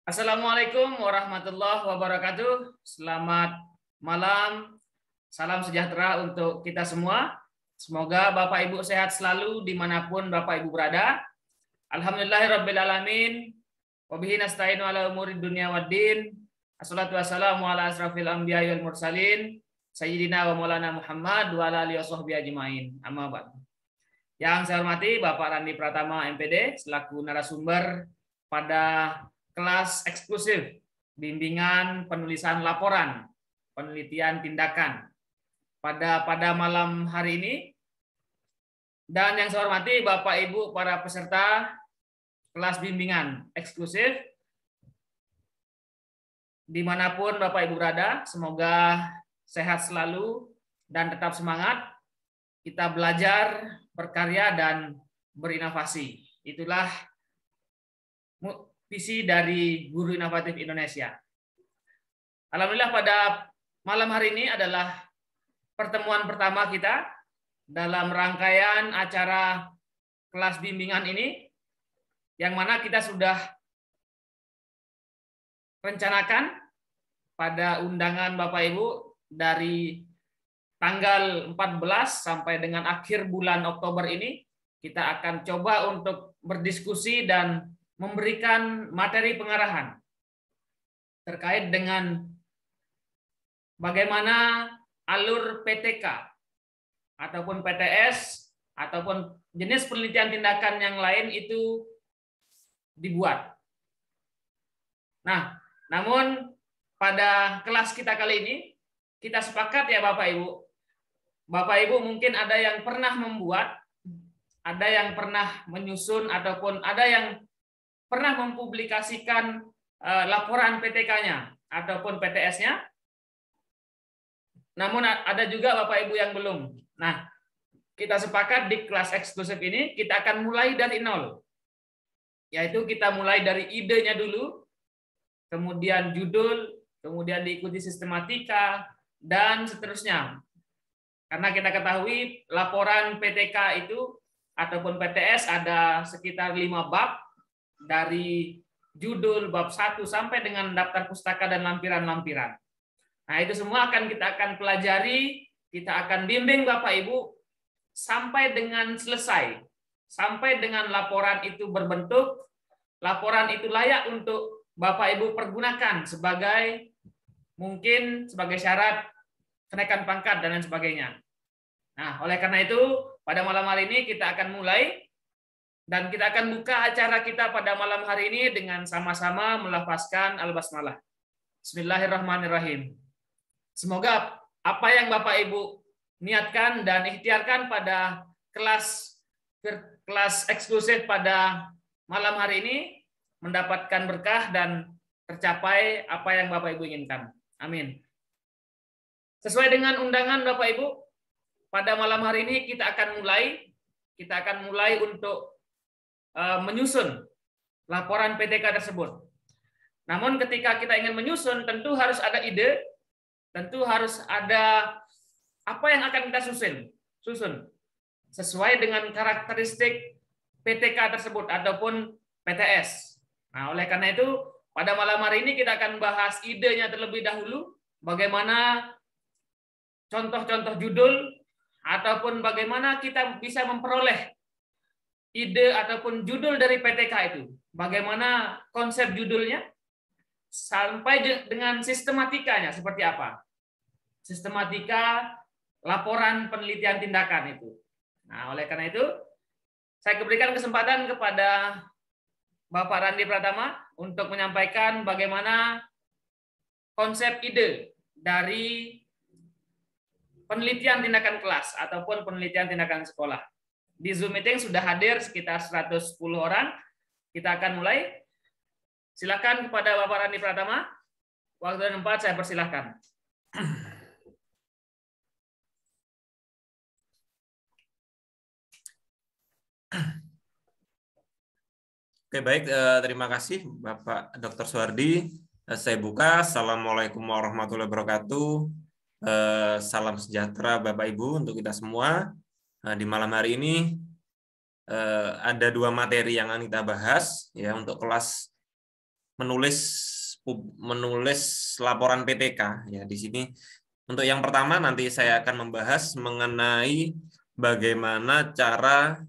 Assalamualaikum warahmatullahi wabarakatuh. Selamat malam, salam sejahtera untuk kita semua. Semoga Bapak Ibu sehat selalu dimanapun Bapak Ibu berada. Alhamdulillahirrabbilalamin. Wabihi nasta'inu ala umurid dunia waddin. Assalatu wassalamu ala asrafil anbiya wal mursalin. Sayyidina wa maulana Muhammad wa ala alihi wasahbihi ajmain. Amma ba'du. Yang saya hormati Bapak Randi Pratama MPD selaku narasumber pada kelas eksklusif bimbingan penulisan laporan penelitian tindakan pada malam hari ini. Dan yang saya hormati Bapak Ibu para peserta kelas bimbingan eksklusif dimanapun Bapak Ibu berada, semoga sehat selalu dan tetap semangat. Kita belajar, berkarya, dan berinovasi. Itulah visi dari Guru Inovatif Indonesia. Alhamdulillah pada malam hari ini adalah pertemuan pertama kita dalam rangkaian acara kelas bimbingan ini, yang mana kita sudah rencanakan pada undangan Bapak Ibu dari tanggal 14 sampai dengan akhir bulan Oktober ini, kita akan coba untuk berdiskusi dan memberikan materi pengarahan terkait dengan bagaimana alur PTK ataupun PTS ataupun jenis penelitian tindakan yang lain itu dibuat. Nah, namun pada kelas kita kali ini kita sepakat ya Bapak Ibu. Bapak Ibu mungkin ada yang pernah membuat, ada yang pernah menyusun, ataupun ada yang pernah mempublikasikan laporan PTK-nya ataupun PTS-nya. Namun ada juga Bapak Ibu yang belum. Nah, kita sepakat di kelas eksklusif ini kita akan mulai dari nol. Yaitu kita mulai dari idenya dulu, kemudian judul, kemudian diikuti sistematika, dan seterusnya. Karena kita ketahui laporan PTK itu ataupun PTS ada sekitar 5 bab, dari judul bab 1 sampai dengan daftar pustaka dan lampiran-lampiran. Nah, itu semua kita akan pelajari, kita akan bimbing Bapak Ibu sampai dengan selesai, sampai dengan laporan itu berbentuk, laporan itu layak untuk Bapak Ibu pergunakan sebagai mungkin sebagai syarat kenaikan pangkat dan lain sebagainya. Nah, oleh karena itu pada malam hari ini kita akan mulai dan kita akan buka acara kita pada malam hari ini dengan sama-sama melafazkan al-basmalah. Bismillahirrahmanirrahim. Semoga apa yang Bapak Ibu niatkan dan ikhtiarkan pada kelas eksklusif pada malam hari ini mendapatkan berkah dan tercapai apa yang Bapak Ibu inginkan. Amin. Sesuai dengan undangan Bapak Ibu, pada malam hari ini kita akan mulai untuk menyusun laporan PTK tersebut. Namun ketika kita ingin menyusun, tentu harus ada ide, tentu harus ada apa yang akan kita susun sesuai dengan karakteristik PTK tersebut ataupun PTS. Nah, oleh karena itu pada malam hari ini kita akan bahas idenya terlebih dahulu, bagaimana contoh-contoh judul ataupun bagaimana kita bisa memperoleh ide ataupun judul dari PTK itu. Bagaimana konsep judulnya sampai dengan sistematikanya seperti apa. Sistematika laporan penelitian tindakan itu. Nah, oleh karena itu saya berikan kesempatan kepada Bapak Randi Pratama untuk menyampaikan bagaimana konsep ide dari penelitian tindakan kelas ataupun penelitian tindakan sekolah. Di Zoom meeting sudah hadir sekitar 110 orang. Kita akan mulai. Silakan kepada Bapak Randi Pratama. Waktu dan tempat saya persilahkan. Oke, baik. Terima kasih Bapak Dr. Suhardi. Saya buka. Assalamualaikum warahmatullahi wabarakatuh. Salam sejahtera Bapak Ibu untuk kita semua. Di malam hari ini ada 2 materi yang akan kita bahas ya untuk kelas menulis laporan PTK ya. Di sini untuk yang pertama nanti saya akan membahas mengenai bagaimana cara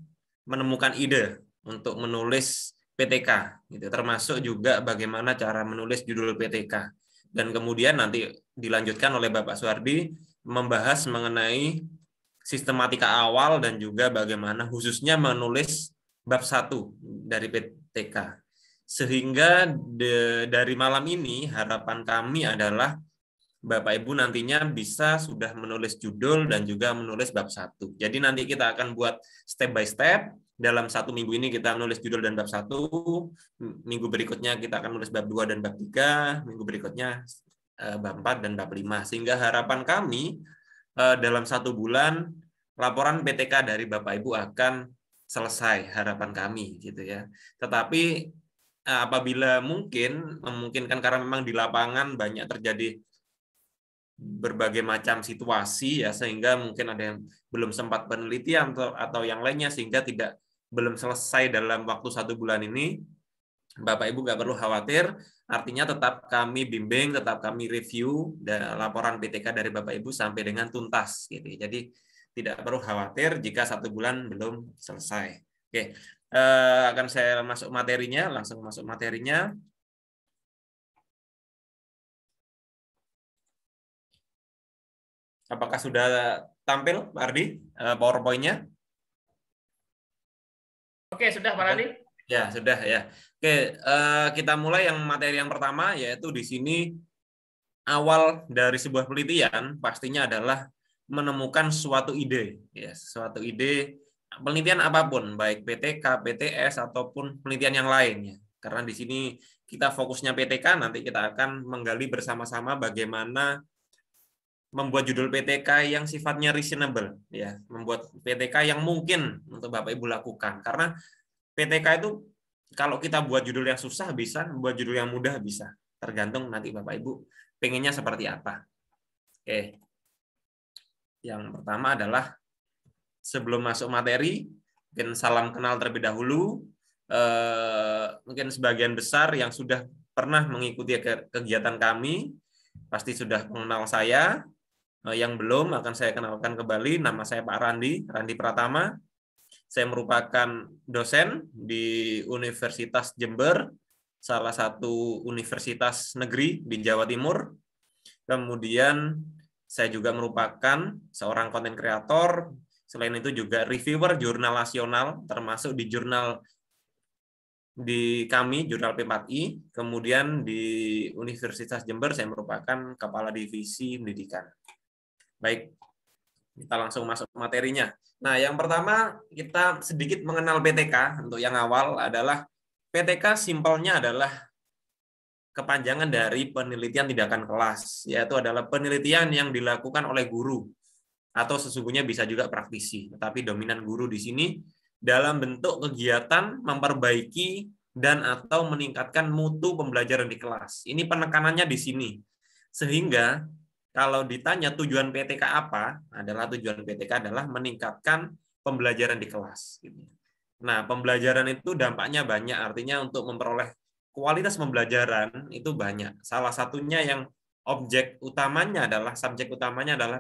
menemukan ide untuk menulis PTK gitu, termasuk juga bagaimana cara menulis judul PTK. Dan kemudian nanti dilanjutkan oleh Bapak Suwardi membahas mengenai sistematika awal dan juga bagaimana khususnya menulis bab 1 dari PTK. Sehingga dari malam ini harapan kami adalah Bapak Ibu nantinya bisa sudah menulis judul dan juga menulis bab 1. Jadi nanti kita akan buat step by step. Dalam 1 minggu ini kita menulis judul dan bab 1. Minggu berikutnya kita akan menulis bab 2 dan bab 3. Minggu berikutnya bab 4 dan bab 5. Sehingga harapan kami dalam 1 bulan laporan PTK dari Bapak Ibu akan selesai, harapan kami gitu ya. Tetapi apabila memungkinkan karena memang di lapangan banyak terjadi berbagai macam situasi ya, sehingga mungkin ada yang belum sempat penelitian atau yang lainnya sehingga belum selesai dalam waktu 1 bulan ini, Bapak Ibu nggak perlu khawatir, artinya tetap kami bimbing, tetap kami review laporan PTK dari Bapak Ibu sampai dengan tuntas gitu. Jadi tidak perlu khawatir jika 1 bulan belum selesai. Oke, akan saya masuk materinya, langsung masuk materinya. Apakah sudah tampil, Pak Ardi, PowerPoint-nya? Oke, sudah, Pak Ardi. Ya, sudah ya. Oke, kita mulai yang materi yang pertama, yaitu di sini awal dari sebuah penelitian pastinya adalah menemukan suatu ide, ya, suatu ide penelitian apapun, baik PTK, PTS ataupun penelitian yang lainnya. Karena di sini kita fokusnya PTK, nanti kita akan menggali bersama-sama bagaimana membuat judul PTK yang sifatnya reasonable, ya, membuat PTK yang mungkin untuk Bapak Ibu lakukan. Karena PTK itu kalau kita buat judul yang susah bisa, buat judul yang mudah bisa, tergantung nanti Bapak Ibu pengennya seperti apa. Oke, yang pertama adalah sebelum masuk materi, mungkin salam kenal terlebih dahulu. Mungkin sebagian besar yang sudah pernah mengikuti kegiatan kami pasti sudah mengenal saya. Yang belum akan saya kenalkan kembali, nama saya Pak Randi Pratama. Saya merupakan dosen di Universitas Jember, salah satu universitas negeri di Jawa Timur. Kemudian saya juga merupakan seorang konten kreator, selain itu juga reviewer jurnal nasional, termasuk di jurnal di kami, jurnal P4I. Kemudian di Universitas Jember saya merupakan kepala divisi pendidikan. Baik, kita langsung masuk materinya. Nah, yang pertama kita sedikit mengenal PTK. Untuk yang awal adalah PTK simpelnya adalah kepanjangan dari penelitian tindakan kelas, yaitu adalah penelitian yang dilakukan oleh guru atau sesungguhnya bisa juga praktisi. Tetapi dominan guru di sini dalam bentuk kegiatan memperbaiki dan atau meningkatkan mutu pembelajaran di kelas. Ini penekanannya di sini. Sehingga kalau ditanya tujuan PTK apa, tujuan PTK adalah meningkatkan pembelajaran di kelas. Nah, pembelajaran itu dampaknya banyak, artinya untuk memperoleh kualitas pembelajaran itu banyak. Salah satunya yang subjek utamanya adalah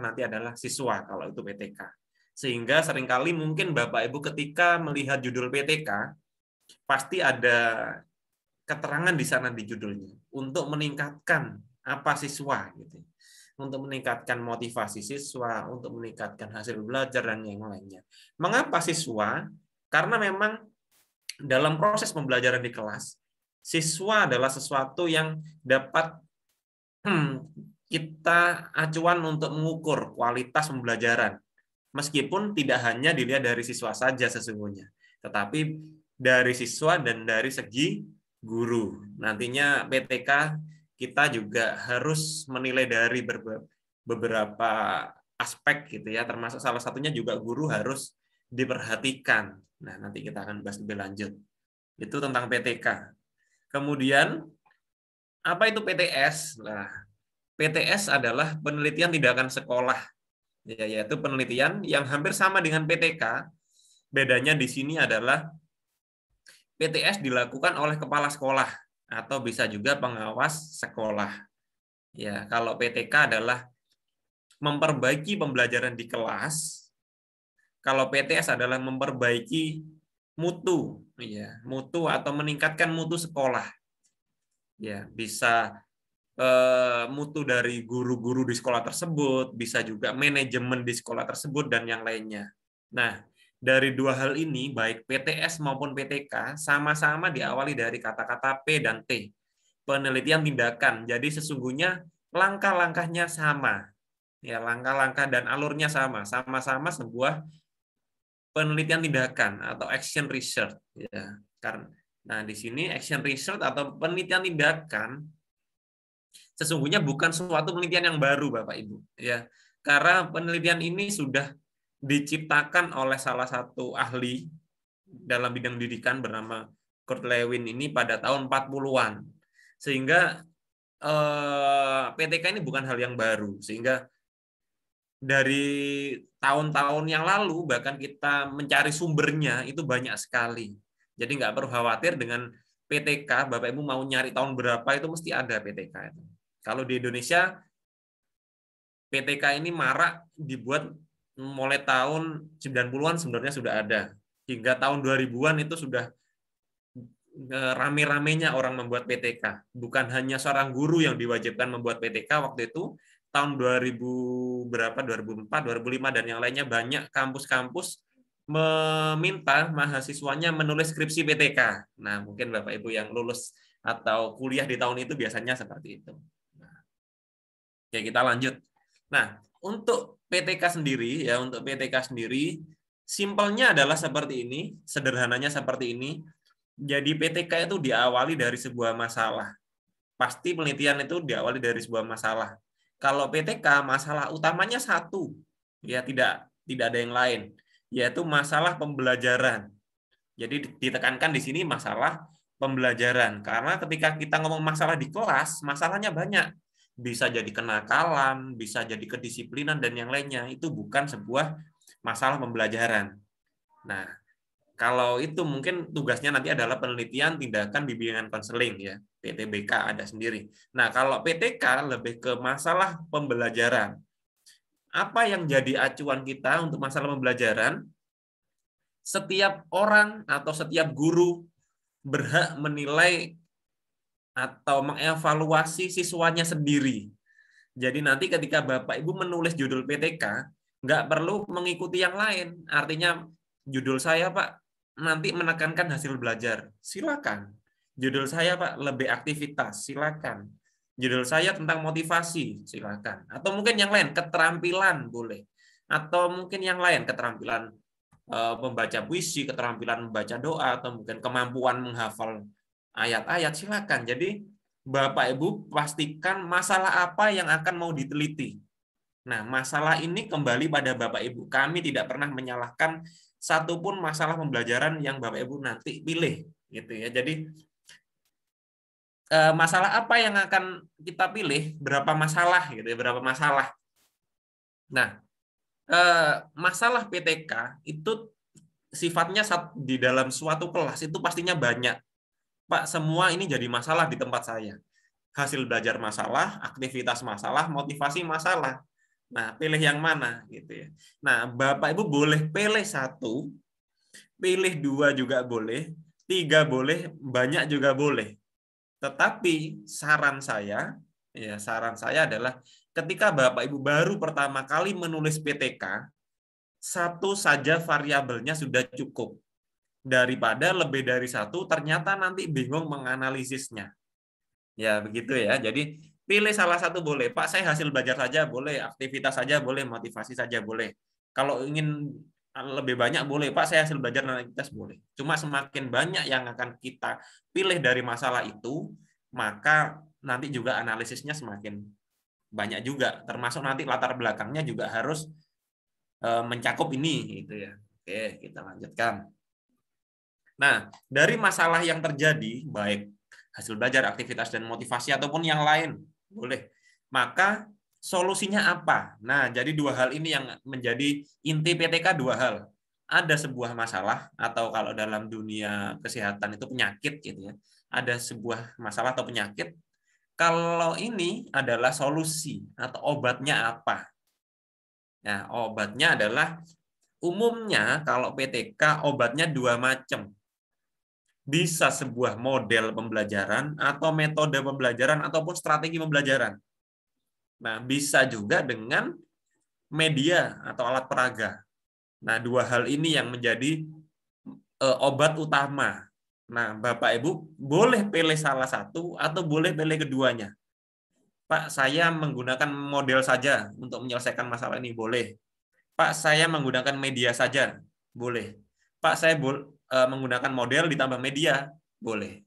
nanti adalah siswa kalau itu PTK. Sehingga seringkali mungkin Bapak Ibu ketika melihat judul PTK, pasti ada keterangan di sana di judulnya untuk meningkatkan apa siswa gitu. Untuk meningkatkan motivasi siswa, untuk meningkatkan hasil belajar, dan yang lainnya. Mengapa siswa? Karena memang dalam proses pembelajaran di kelas, siswa adalah sesuatu yang dapat kita acuan untuk mengukur kualitas pembelajaran. Meskipun tidak hanya dilihat dari siswa saja sesungguhnya, tetapi dari siswa dan dari segi guru. Nantinya PTK kita juga harus menilai dari beberapa aspek gitu ya, termasuk salah satunya juga guru harus diperhatikan. Nah, nanti kita akan bahas lebih lanjut. Itu tentang PTK. Kemudian apa itu PTS? Nah, PTS adalah penelitian tindakan sekolah, yaitu penelitian yang hampir sama dengan PTK. Bedanya di sini adalah PTS dilakukan oleh kepala sekolah atau bisa juga pengawas sekolah. Ya, kalau PTK adalah memperbaiki pembelajaran di kelas, kalau PTS adalah memperbaiki mutu, ya, mutu atau meningkatkan mutu sekolah. Ya, bisa mutu dari guru-guru di sekolah tersebut, bisa juga manajemen di sekolah tersebut, dan yang lainnya. Nah, dari dua hal ini, baik PTS maupun PTK, sama-sama diawali dari kata-kata P dan T, penelitian tindakan. Jadi sesungguhnya langkah-langkahnya sama, ya, langkah-langkah dan alurnya sama-sama sebuah penelitian tindakan atau action research. Ya, karena, nah di sini action research atau penelitian tindakan sesungguhnya bukan suatu penelitian yang baru, Bapak Ibu, ya. Karena penelitian ini sudah diciptakan oleh salah satu ahli dalam bidang pendidikan bernama Kurt Lewin ini pada tahun 40-an. Sehingga PTK ini bukan hal yang baru. Sehingga dari tahun-tahun yang lalu bahkan kita mencari sumbernya itu banyak sekali. Jadi nggak perlu khawatir dengan PTK, Bapak Ibu mau nyari tahun berapa itu mesti ada PTK itu. Kalau di Indonesia, PTK ini marak dibuat mulai tahun 90-an sebenarnya sudah ada. Hingga tahun 2000-an itu sudah rame-ramenya orang membuat PTK. Bukan hanya seorang guru yang diwajibkan membuat PTK waktu itu, tahun 2000 berapa, 2004, 2005, dan yang lainnya banyak kampus-kampus meminta mahasiswanya menulis skripsi PTK. Nah, mungkin Bapak Ibu yang lulus atau kuliah di tahun itu biasanya seperti itu. Oke, kita lanjut. Nah, untuk PTK sendiri, ya, untuk PTK sendiri, simpelnya adalah seperti ini, sederhananya seperti ini. Jadi PTK itu diawali dari sebuah masalah. Pasti penelitian itu diawali dari sebuah masalah. Kalau PTK, masalah utamanya satu, ya, tidak ada yang lain, yaitu masalah pembelajaran. Jadi ditekankan di sini masalah pembelajaran, karena ketika kita ngomong masalah di kelas, masalahnya banyak. Bisa jadi kenakalan, bisa jadi kedisiplinan, dan yang lainnya. Itu bukan sebuah masalah pembelajaran. Nah, kalau itu mungkin tugasnya nanti adalah penelitian tindakan bimbingan konseling, ya, PTBK ada sendiri. Nah, kalau PTK lebih ke masalah pembelajaran. Apa yang jadi acuan kita untuk masalah pembelajaran? Setiap orang atau setiap guru berhak menilai atau mengevaluasi siswanya sendiri. Jadi nanti ketika Bapak Ibu menulis judul PTK, nggak perlu mengikuti yang lain. Artinya judul saya, Pak, nanti menekankan hasil belajar. Silakan. Judul saya, Pak, lebih aktivitas. Silakan. Judul saya tentang motivasi. Silakan. Atau mungkin yang lain, keterampilan boleh. Atau mungkin yang lain, keterampilan membaca puisi, keterampilan membaca doa, atau mungkin kemampuan menghafal ayat-ayat, silakan. Jadi Bapak Ibu pastikan masalah apa yang akan mau diteliti. Nah, masalah ini kembali pada Bapak Ibu. Kami tidak pernah menyalahkan satupun masalah pembelajaran yang Bapak Ibu nanti pilih, gitu ya. Jadi masalah apa yang akan kita pilih, berapa masalah, gitu ya, berapa masalah. Nah, masalah PTK itu sifatnya di dalam suatu kelas itu pastinya banyak. Pak, semua ini jadi masalah di tempat saya. Hasil belajar masalah, aktivitas masalah, motivasi masalah. Nah, pilih yang mana gitu ya. Nah, Bapak Ibu boleh pilih satu, pilih dua juga boleh, tiga boleh, banyak juga boleh. Tetapi saran saya adalah ketika Bapak Ibu baru pertama kali menulis PTK, satu saja variabelnya sudah cukup. Daripada lebih dari satu, ternyata nanti bingung menganalisisnya. Ya, begitu ya. Jadi, pilih salah satu boleh. Pak, saya hasil belajar saja boleh, aktivitas saja boleh, motivasi saja boleh. Kalau ingin lebih banyak boleh, Pak, saya hasil belajar dan aktivitas boleh. Cuma semakin banyak yang akan kita pilih dari masalah itu, maka nanti juga analisisnya semakin banyak juga. Termasuk nanti latar belakangnya juga harus mencakup ini, gitu ya. Oke, kita lanjutkan. Nah, dari masalah yang terjadi, baik hasil belajar, aktivitas, dan motivasi, ataupun yang lain, boleh. Maka solusinya apa? Nah, jadi dua hal ini yang menjadi inti PTK, dua hal. Ada sebuah masalah, atau kalau dalam dunia kesehatan itu penyakit, gitu ya. ada sebuah masalah atau penyakit, kalau ini adalah solusi atau obatnya apa? Nah, obatnya adalah umumnya kalau PTK obatnya dua macam. Bisa sebuah model pembelajaran atau metode pembelajaran ataupun strategi pembelajaran. Nah, bisa juga dengan media atau alat peraga. Nah, dua hal ini yang menjadi obat utama. Nah, Bapak Ibu boleh pilih salah satu atau boleh pilih keduanya. Pak, saya menggunakan model saja untuk menyelesaikan masalah ini, boleh. Pak, saya menggunakan media saja, boleh. Pak, saya menggunakan model ditambah media, boleh.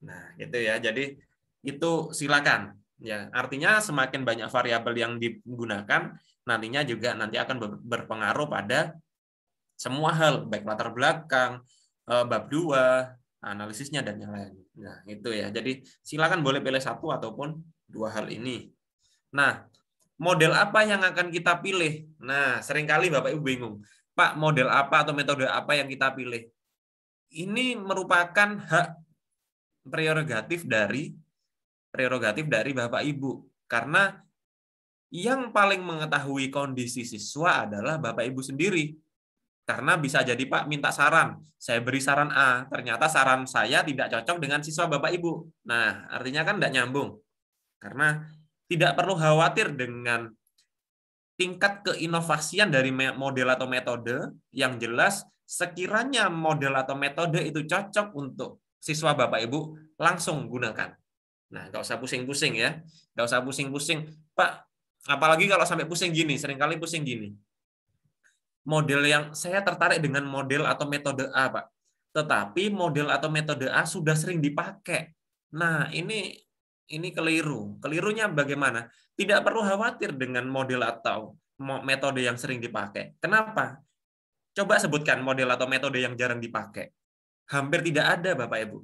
Nah, gitu ya. Jadi itu silakan. Ya, artinya semakin banyak variabel yang digunakan, nantinya juga nanti akan berpengaruh pada semua hal, baik latar belakang, bab 2, analisisnya dan yang lain. Nah, itu ya. Jadi silakan boleh pilih satu ataupun dua hal ini. Nah, model apa yang akan kita pilih? Nah, seringkali Bapak Ibu bingung. Pak, model apa atau metode apa yang kita pilih? Ini merupakan hak prerogatif dari Bapak Ibu. Karena yang paling mengetahui kondisi siswa adalah Bapak Ibu sendiri. Karena bisa jadi Pak minta saran, saya beri saran A, ternyata saran saya tidak cocok dengan siswa Bapak Ibu. Nah, artinya kan tidak nyambung. Karena tidak perlu khawatir dengan tingkat keinovasian dari model atau metode, yang jelas sekiranya model atau metode itu cocok untuk siswa Bapak Ibu, langsung gunakan. Nah, nggak usah pusing-pusing ya. Nggak usah pusing-pusing. Pak, apalagi kalau sampai pusing gini, seringkali pusing gini. Model yang saya tertarik dengan model atau metode A, Pak. Tetapi model atau metode A sudah sering dipakai. Nah, ini keliru. Kelirunya bagaimana? Tidak perlu khawatir dengan model atau metode yang sering dipakai. Kenapa? Coba sebutkan model atau metode yang jarang dipakai. Hampir tidak ada, Bapak Ibu.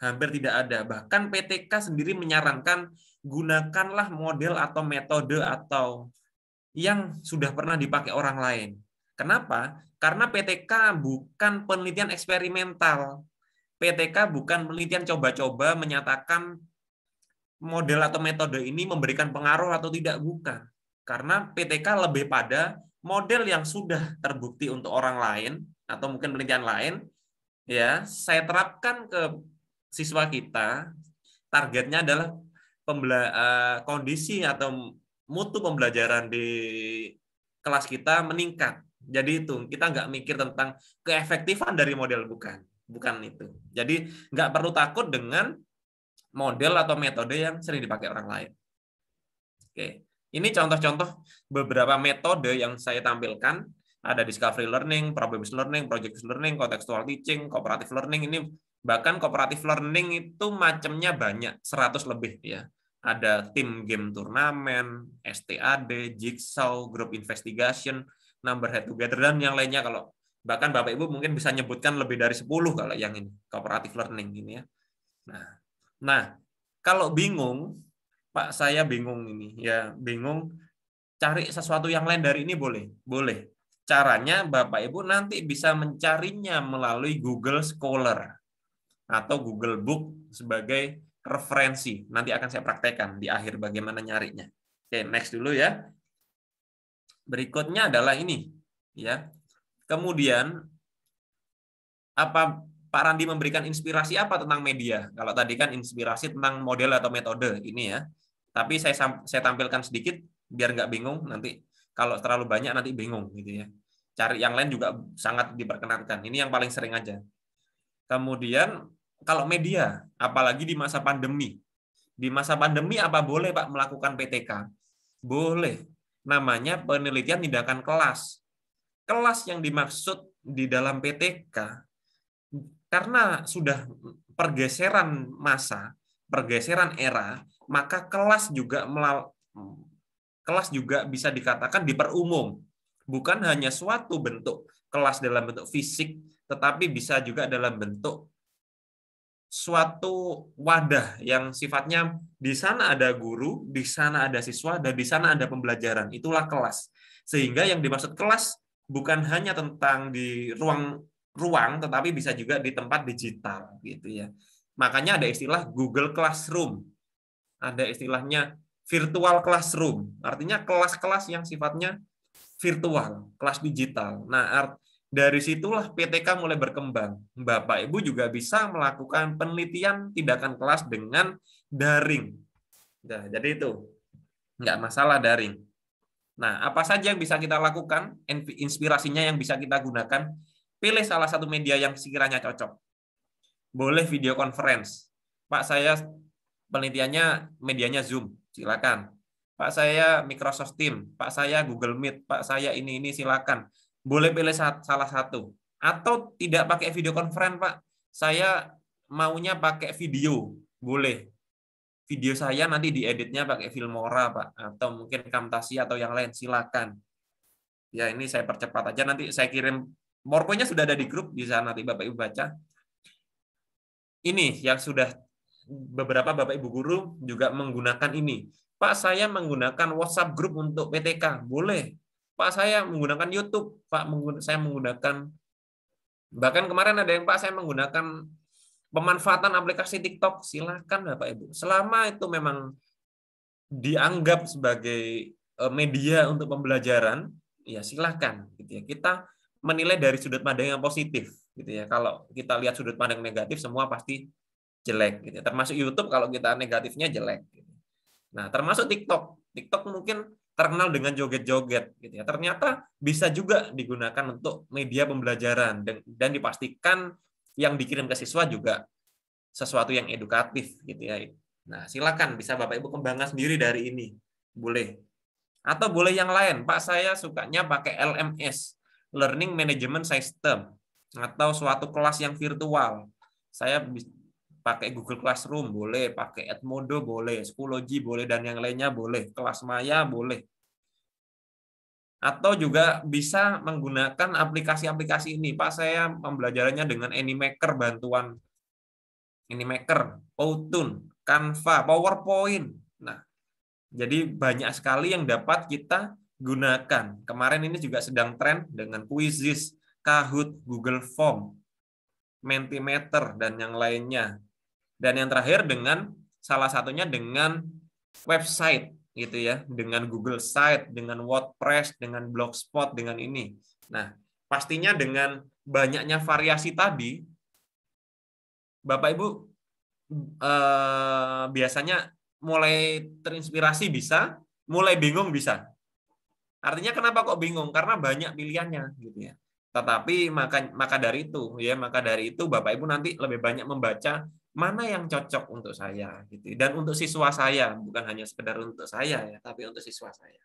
Hampir tidak ada. Bahkan PTK sendiri menyarankan gunakanlah model atau metode atau yang sudah pernah dipakai orang lain. Kenapa? Karena PTK bukan penelitian eksperimental. PTK bukan penelitian coba-coba menyatakan model atau metode ini memberikan pengaruh atau tidak, bukan. Karena PTK lebih pada model yang sudah terbukti untuk orang lain atau mungkin penelitian lain, ya, saya terapkan ke siswa kita. Targetnya adalah kondisi atau mutu pembelajaran di kelas kita meningkat. Jadi itu kita nggak mikir tentang keefektifan dari model, bukan itu. Jadi nggak perlu takut dengan model atau metode yang sering dipakai orang lain. Oke, ini contoh-contoh beberapa metode yang saya tampilkan. Ada discovery learning, problem-based learning, project-based learning, contextual teaching, cooperative learning. Ini bahkan cooperative learning itu macamnya banyak, 100 lebih ya. Ada tim game turnamen, STAD, jigsaw, group investigation, number head together, dan yang lainnya. Kalau bahkan Bapak Ibu mungkin bisa nyebutkan lebih dari 10 kalau yang ini cooperative learning ini ya. Nah, kalau bingung, Pak saya bingung ini ya, bingung cari sesuatu yang lain dari ini boleh. Caranya Bapak Ibu nanti bisa mencarinya melalui Google Scholar atau Google Book sebagai referensi. Nanti akan saya praktekkan di akhir bagaimana nyarinya. Oke, next dulu ya. Berikutnya adalah ini ya. Kemudian apa Pak Randi memberikan inspirasi apa tentang media? Kalau tadi kan inspirasi tentang model atau metode ini ya. Tapi saya tampilkan sedikit biar nggak bingung nanti. Kalau terlalu banyak nanti bingung gitu ya. Cari yang lain juga sangat diperkenankan. Ini yang paling sering aja. Kemudian kalau media, apalagi di masa pandemi. Di masa pandemi apa boleh Pak melakukan PTK? Boleh. Namanya penelitian tindakan kelas. Kelas yang dimaksud di dalam PTK karena sudah pergeseran masa, pergeseran era, maka kelas juga bisa dikatakan diperumum. Bukan hanya suatu bentuk kelas dalam bentuk fisik, tetapi bisa juga dalam bentuk suatu wadah yang sifatnya di sana ada guru, di sana ada siswa, dan di sana ada pembelajaran. Itulah kelas. Sehingga yang dimaksud kelas bukan hanya tentang di ruang, tetapi bisa juga di tempat digital gitu ya. Makanya ada istilah Google Classroom. Ada istilahnya virtual classroom. Artinya kelas-kelas yang sifatnya virtual, kelas digital. Nah, dari situlah PTK mulai berkembang. Bapak Ibu juga bisa melakukan penelitian tindakan kelas dengan daring. Nah, jadi itu nggak masalah daring. Nah, apa saja yang bisa kita lakukan? Inspirasinya yang bisa kita gunakan. Pilih salah satu media yang sekiranya cocok. Boleh video conference. Pak, saya penelitiannya medianya Zoom. Silakan. Pak, saya Microsoft Teams. Pak, saya Google Meet. Pak, saya ini silakan. Boleh pilih salah satu. Atau tidak pakai video conference, Pak. Saya maunya pakai video. Boleh. Video saya nanti dieditnya pakai Filmora, Pak. Atau mungkin Camtasia atau yang lain. Silakan. Ya, ini saya percepat aja. Nanti saya kirim. PowerPoint-nya sudah ada di grup. Bisa nanti Bapak Ibu baca. Ini yang sudah beberapa Bapak Ibu guru juga menggunakan ini. Pak, saya menggunakan WhatsApp group untuk PTK. Boleh. Pak, saya menggunakan YouTube. Pak, saya menggunakan, bahkan kemarin ada yang, Pak, saya menggunakan pemanfaatan aplikasi TikTok. Silakan Bapak Ibu. Selama itu memang dianggap sebagai media untuk pembelajaran, ya silakan. Gitu ya. Kita menilai dari sudut pandang yang positif. Gitu ya. Kalau kita lihat sudut pandang negatif, semua pasti jelek. Gitu ya. Termasuk YouTube, kalau kita negatifnya jelek. Gitu. Nah, termasuk TikTok. TikTok mungkin terkenal dengan joget-joget. Gitu ya. Ternyata bisa juga digunakan untuk media pembelajaran. Dan dipastikan yang dikirim ke siswa juga sesuatu yang edukatif. Gitu ya. Nah, silakan bisa Bapak Ibu kembangkan sendiri dari ini. Boleh. Atau boleh yang lain. Pak, saya sukanya pakai LMS, Learning Management System, atau suatu kelas yang virtual. Saya pakai Google Classroom, boleh. Pakai Edmodo, boleh. Schoology, boleh. Dan yang lainnya, boleh. Kelas Maya, boleh. Atau juga bisa menggunakan aplikasi-aplikasi ini. Pak, saya pembelajarannya dengan Animaker, bantuan Animaker, Powtoon, Canva, PowerPoint. Nah, jadi banyak sekali yang dapat kita gunakan. Kemarin ini juga sedang tren dengan Quizizz, Kahoot, Google Form, Mentimeter, dan yang lainnya. Dan yang terakhir dengan salah satunya dengan website gitu ya, dengan Google Site, dengan WordPress, dengan Blogspot, dengan ini. Nah, pastinya dengan banyaknya variasi tadi, Bapak Ibu biasanya mulai terinspirasi bisa, mulai bingung bisa. Artinya kenapa kok bingung? Karena banyak pilihannya gitu ya. Tetapi maka dari itu Bapak Ibu nanti lebih banyak membaca mana yang cocok untuk saya gitu. Dan untuk siswa saya, bukan hanya sekedar untuk saya ya, tapi untuk siswa saya.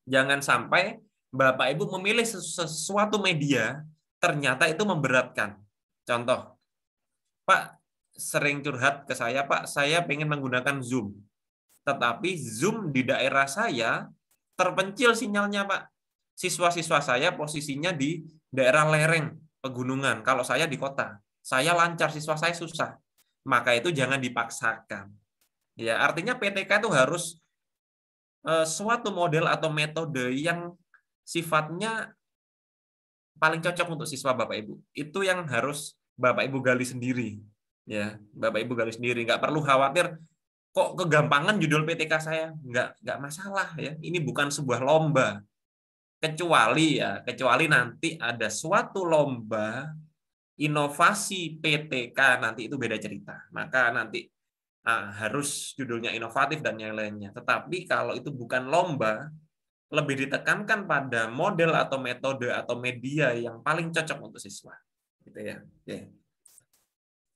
Jangan sampai Bapak Ibu memilih sesuatu media ternyata itu memberatkan. Contoh, Pak sering curhat ke saya, Pak, saya pengen menggunakan Zoom. Tetapi Zoom di daerah saya terpencil sinyalnya, Pak. Siswa-siswa saya posisinya di daerah lereng pegunungan. Kalau saya di kota, saya lancar, siswa saya susah. Maka itu jangan dipaksakan. Ya, artinya PTK itu harus suatu model atau metode yang sifatnya paling cocok untuk siswa Bapak Ibu. Itu yang harus Bapak Ibu gali sendiri. Ya, Bapak Ibu gali sendiri. Nggak perlu khawatir kok kegampangan judul PTK saya. Nggak masalah ya. Ini bukan sebuah lomba. Kecuali nanti ada suatu lomba inovasi PTK, nanti itu beda cerita. Maka nanti harus judulnya inovatif dan yang lainnya. Tetapi kalau itu bukan lomba, lebih ditekankan pada model atau metode atau media yang paling cocok untuk siswa. Gitu ya.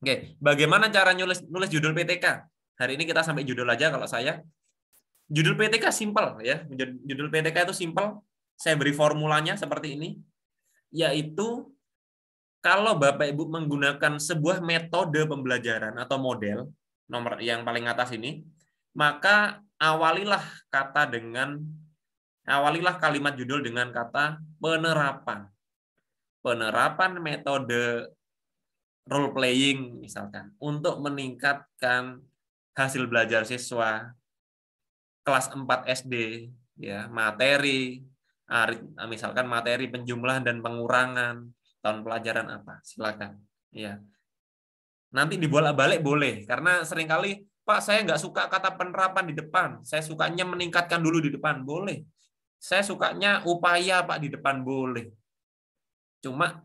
Oke, bagaimana cara nulis judul PTK? Hari ini kita sampai judul aja kalau saya. Judul PTK simpel ya. Judul PTK itu simpel. Saya beri formulanya seperti ini, yaitu kalau Bapak Ibu menggunakan sebuah metode pembelajaran atau model, nomor yang paling atas ini, maka awalilah kalimat judul dengan kata penerapan. Penerapan metode role playing misalkan untuk meningkatkan hasil belajar siswa kelas 4 SD ya, misalkan materi penjumlahan dan pengurangan tahun pelajaran apa, silakan ya. Nanti dibolak-balik boleh, karena seringkali, Pak, saya nggak suka kata penerapan di depan, saya sukanya meningkatkan dulu di depan, boleh. Saya sukanya upaya, Pak, di depan, boleh. Cuma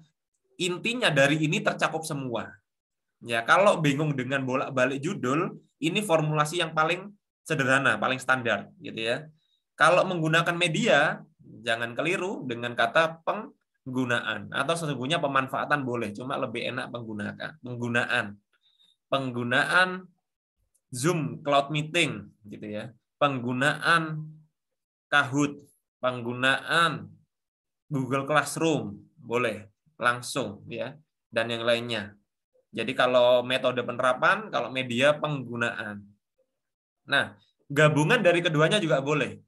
intinya dari ini tercakup semua. Ya, kalau bingung dengan bolak-balik judul, ini formulasi yang paling sederhana, paling standar, gitu ya. Kalau menggunakan media, jangan keliru dengan kata penggunaan atau sesungguhnya pemanfaatan boleh, cuma lebih enak penggunaan Zoom Cloud Meeting, gitu ya. Penggunaan Kahoot, penggunaan Google Classroom, boleh langsung ya, dan yang lainnya. Jadi kalau metode penerapan, kalau media penggunaan. Nah, gabungan dari keduanya juga boleh.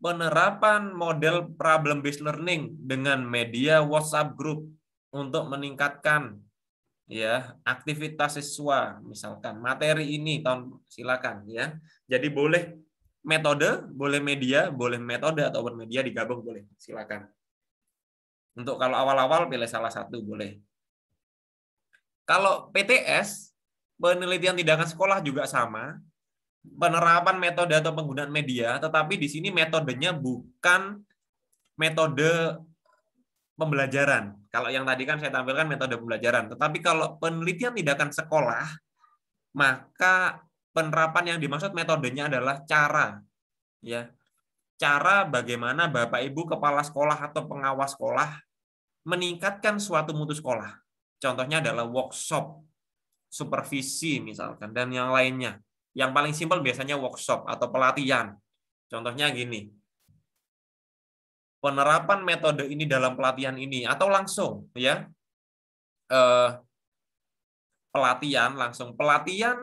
Penerapan model problem based learning dengan media WhatsApp group untuk meningkatkan ya aktivitas siswa, misalkan materi ini silakan ya. Jadi boleh metode, boleh media, boleh metode ataupun media digabung boleh, silakan. Untuk kalau awal-awal pilih salah satu boleh. Kalau PTS, penelitian tindakan sekolah juga sama, penerapan metode atau penggunaan media, tetapi di sini metodenya bukan metode pembelajaran. Kalau yang tadi kan saya tampilkan metode pembelajaran, tetapi kalau penelitian tindakan sekolah, maka penerapan yang dimaksud metodenya adalah cara, ya, cara bagaimana Bapak Ibu kepala sekolah atau pengawas sekolah meningkatkan suatu mutu sekolah. Contohnya adalah workshop, supervisi misalkan, dan yang lainnya. Yang paling simpel biasanya workshop atau pelatihan. Contohnya gini, penerapan metode ini dalam pelatihan ini, atau langsung ya pelatihan, langsung pelatihan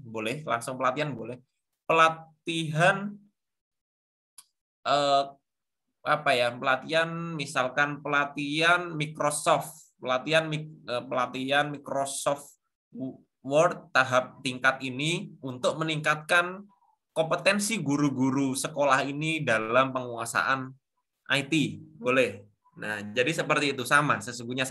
boleh, pelatihan apa ya, pelatihan misalkan pelatihan Microsoft Word tahap tingkat ini untuk meningkatkan kompetensi guru-guru sekolah ini dalam penguasaan IT, boleh. Nah, jadi seperti itu, sesungguhnya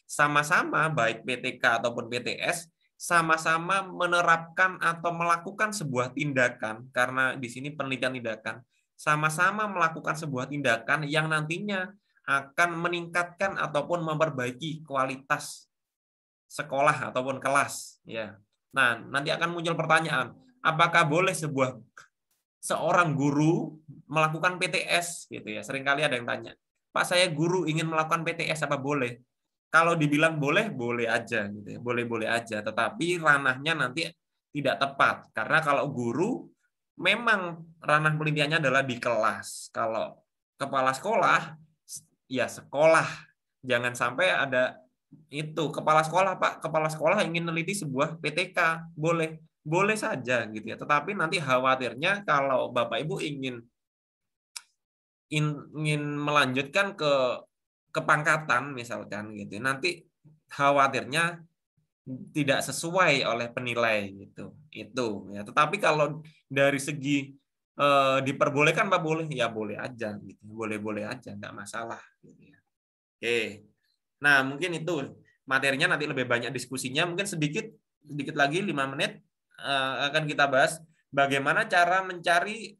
sama-sama baik PTK ataupun PTS sama-sama menerapkan atau melakukan sebuah tindakan, karena di sini penelitian tindakan, sama-sama melakukan sebuah tindakan yang nantinya akan meningkatkan ataupun memperbaiki kualitas sekolah ataupun kelas, ya. Nah, nanti akan muncul pertanyaan, apakah boleh seorang guru melakukan PTS gitu ya. Seringkali ada yang tanya, "Pak, saya guru ingin melakukan PTS, apa boleh?" Kalau dibilang boleh, boleh aja gitu ya. Boleh-boleh aja, tetapi ranahnya nanti tidak tepat. Karena kalau guru memang ranah penelitiannya adalah di kelas. Kalau kepala sekolah ya sekolah. Jangan sampai ada itu kepala sekolah, Pak, kepala sekolah ingin meneliti sebuah PTK, boleh. Boleh saja gitu ya. Tetapi nanti khawatirnya kalau Bapak Ibu ingin melanjutkan ke kepangkatan misalkan gitu. Nanti khawatirnya tidak sesuai oleh penilai gitu. Itu ya. Tetapi kalau dari segi diperbolehkan Pak, boleh ya, boleh aja gitu. Boleh-boleh aja, enggak masalah gitu ya. Oke. Nah, mungkin itu materinya, nanti lebih banyak diskusinya. Mungkin sedikit lagi 5 menit akan kita bahas bagaimana cara mencari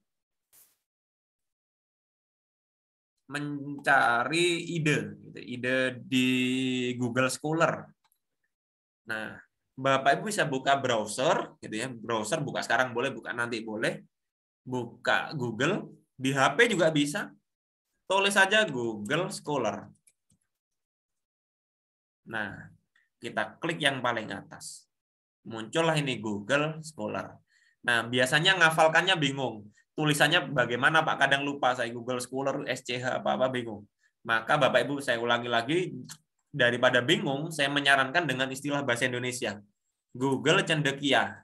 ide di Google Scholar. Nah, Bapak Ibu bisa buka browser gitu ya. Browser buka sekarang boleh, buka nanti boleh. Buka Google, di HP juga bisa. Tulis saja Google Scholar. Nah, kita klik yang paling atas. Muncullah ini Google Scholar. Nah, biasanya ngafalkannya bingung. Tulisannya bagaimana Pak? Kadang lupa saya, Google Scholar, SCH, apa-apa bingung. Maka Bapak Ibu saya ulangi lagi, daripada bingung, saya menyarankan dengan istilah bahasa Indonesia. Google Cendekia.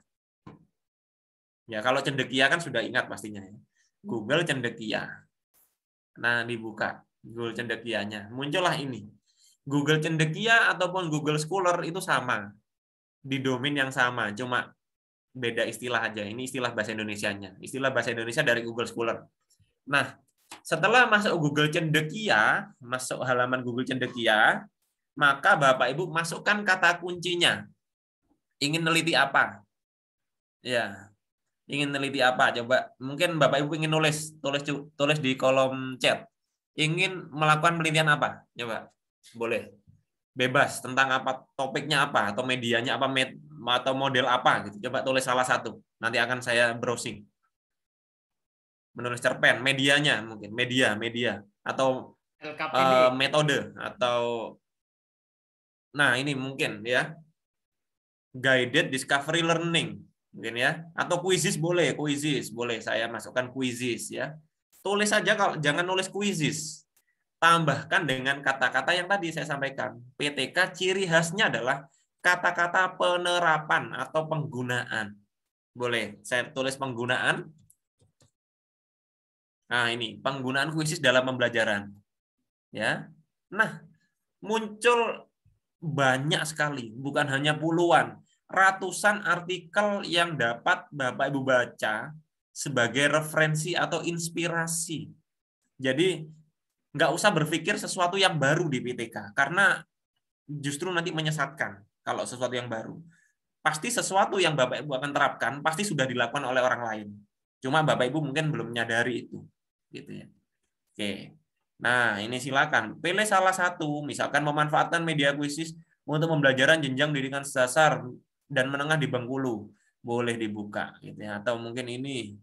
Ya, kalau Cendekia kan sudah ingat pastinya. Google Cendekia. Nah, dibuka Google Cendekianya. Muncullah ini. Google Cendekia ataupun Google Scholar itu sama. Di domain yang sama, cuma beda istilah aja. Ini istilah bahasa Indonesianya. Istilah bahasa Indonesia dari Google Scholar. Nah, setelah masuk Google Cendekia, masuk halaman Google Cendekia, maka Bapak Ibu masukkan kata kuncinya. ingin neliti apa? Ya, ingin neliti apa? Coba mungkin Bapak Ibu ingin tulis di kolom chat. Ingin melakukan penelitian apa? Coba. Boleh. Bebas tentang apa, topiknya apa, atau medianya apa, atau model apa gitu. Coba tulis salah satu. Nanti akan saya browsing. Menulis cerpen, medianya mungkin, media atau LKPD. metode atau nah ini mungkin ya. Guided discovery learning mungkin ya, atau quizzes boleh, saya masukkan quizzes ya. Tulis saja, kalau jangan nulis quizzes, tambahkan dengan kata-kata yang tadi saya sampaikan. PTK ciri khasnya adalah kata-kata penerapan atau penggunaan. Boleh saya tulis penggunaan. Nah ini penggunaan quizzes dalam pembelajaran ya. Nah muncul banyak sekali, bukan hanya puluhan, ratusan artikel yang dapat Bapak Ibu baca sebagai referensi atau inspirasi. Jadi nggak usah berpikir sesuatu yang baru di PTK, karena justru nanti menyesatkan kalau sesuatu yang baru. Pasti sesuatu yang Bapak Ibu akan terapkan pasti sudah dilakukan oleh orang lain. Cuma Bapak Ibu mungkin belum menyadari itu, gitu ya. Oke. Nah, ini silakan pilih salah satu, misalkan memanfaatkan media kuisis untuk pembelajaran jenjang pendidikan dasar dan menengah di Bengkulu. Boleh dibuka gitu ya. Atau mungkin ini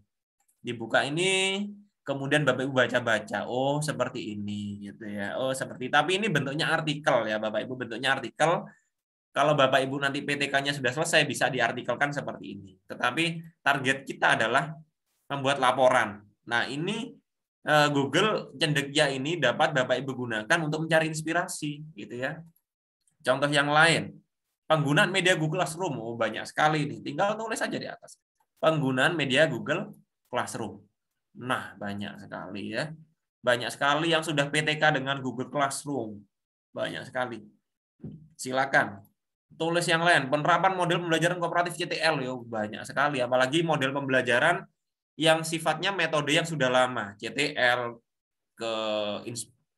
dibuka ini, kemudian Bapak Ibu baca-baca, oh seperti ini gitu ya. Oh, seperti, tapi ini bentuknya artikel ya, Bapak Ibu, bentuknya artikel. Kalau Bapak Ibu nanti PTK-nya sudah selesai bisa diartikelkan seperti ini. Tetapi target kita adalah membuat laporan. Nah, ini Google Cendekia ini dapat Bapak Ibu gunakan untuk mencari inspirasi gitu ya. Contoh yang lain, penggunaan media Google Classroom, oh banyak sekali nih. Tinggal tulis saja di atas. Penggunaan media Google Classroom. Nah, banyak sekali ya. Banyak sekali yang sudah PTK dengan Google Classroom. Banyak sekali. Silakan. Tulis yang lain, penerapan model pembelajaran kooperatif CTL, yo banyak sekali. Apalagi model pembelajaran yang sifatnya metode yang sudah lama, CTL, ke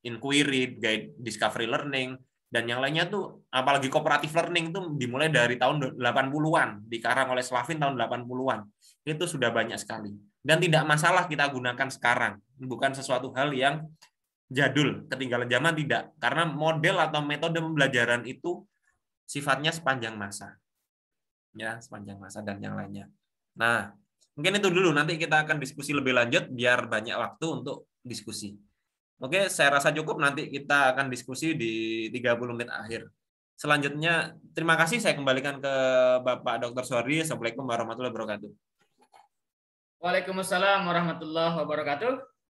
inquiry, guide discovery learning, dan yang lainnya tuh, apalagi cooperative learning tuh dimulai dari tahun 80-an, dikarang oleh Slavin tahun 80-an. Itu sudah banyak sekali. Dan tidak masalah kita gunakan sekarang. Bukan sesuatu hal yang jadul, ketinggalan zaman, tidak. Karena model atau metode pembelajaran itu sifatnya sepanjang masa. Ya, sepanjang masa dan yang lainnya. Nah, mungkin itu dulu, nanti kita akan diskusi lebih lanjut biar banyak waktu untuk diskusi. Oke, saya rasa cukup, nanti kita akan diskusi di 30 menit akhir. Selanjutnya, terima kasih, saya kembalikan ke Bapak Dr. Suwardi. Assalamualaikum warahmatullahi wabarakatuh. Waalaikumsalam warahmatullahi wabarakatuh.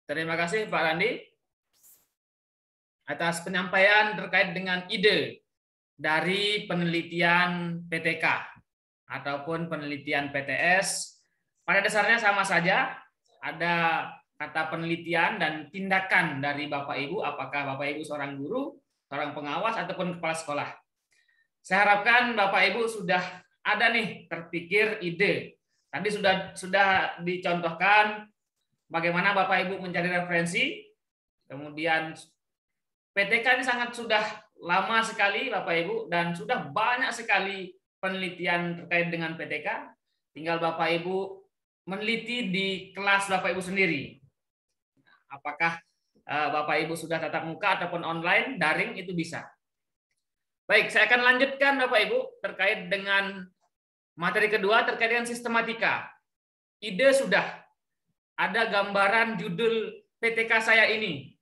Terima kasih Pak Randi atas penyampaian terkait dengan ide dari penelitian PTK ataupun penelitian PTS. Pada dasarnya sama saja, ada kata penelitian dan tindakan dari Bapak Ibu, apakah Bapak Ibu seorang guru, seorang pengawas, ataupun kepala sekolah. Saya harapkan Bapak Ibu sudah ada nih terpikir ide. Tadi sudah dicontohkan bagaimana Bapak Ibu mencari referensi, kemudian PTK ini sangat sudah lama sekali Bapak Ibu, dan sudah banyak sekali penelitian terkait dengan PTK. Tinggal Bapak Ibu meneliti di kelas Bapak Ibu sendiri. Apakah Bapak Ibu sudah tatap muka ataupun online, daring, itu bisa. Baik, saya akan lanjutkan Bapak Ibu terkait dengan materi kedua terkait dengan sistematika. Ide sudah, ada gambaran judul PTK saya ini.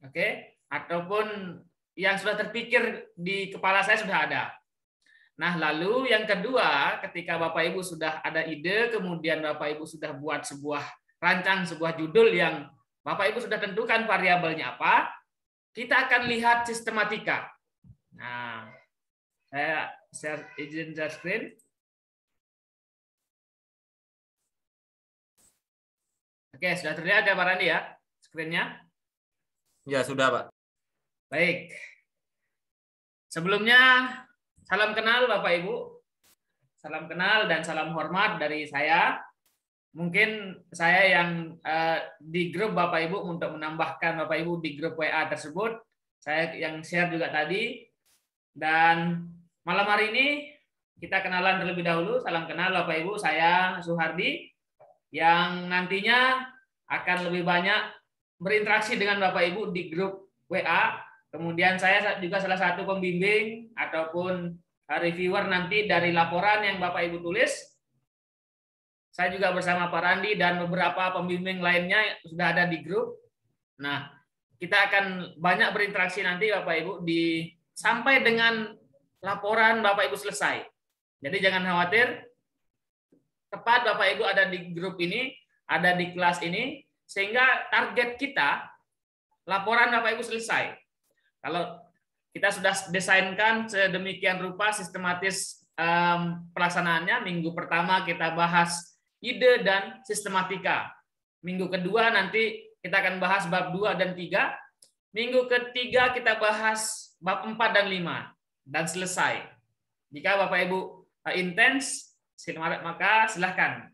Oke, ataupun yang sudah terpikir di kepala saya sudah ada. Nah, lalu yang kedua, ketika Bapak Ibu sudah ada ide, kemudian Bapak Ibu sudah buat rancang sebuah judul yang Bapak Ibu sudah tentukan variabelnya apa, kita akan lihat sistematika. Nah, saya izin share screen. Oke, sudah terlihat ya Pak Randi ya, screen-nya? Ya, sudah Pak. Baik. Sebelumnya, salam kenal Bapak Ibu. Salam kenal dan salam hormat dari saya. Mungkin saya yang di grup Bapak Ibu, untuk menambahkan Bapak Ibu di grup WA tersebut, saya yang share juga tadi. Dan malam hari ini kita kenalan terlebih dahulu. Salam kenal Bapak Ibu, saya Suhardi yang nantinya akan lebih banyak berinteraksi dengan Bapak Ibu di grup WA. Kemudian saya juga salah satu pembimbing ataupun reviewer nanti dari laporan yang Bapak Ibu tulis. Saya juga bersama Pak Randi dan beberapa pembimbing lainnya sudah ada di grup. Nah, kita akan banyak berinteraksi nanti Bapak Ibu sampai dengan laporan Bapak Ibu selesai. Jadi jangan khawatir, tepat Bapak Ibu ada di grup ini, ada di kelas ini, sehingga target kita laporan Bapak Ibu selesai. Kalau kita sudah desainkan sedemikian rupa sistematis pelaksanaannya, minggu pertama kita bahas ide dan sistematika. Minggu kedua nanti kita akan bahas bab 2 dan 3. Minggu ketiga kita bahas bab 4 dan 5 dan selesai. Jika Bapak Ibu intens, maka silahkan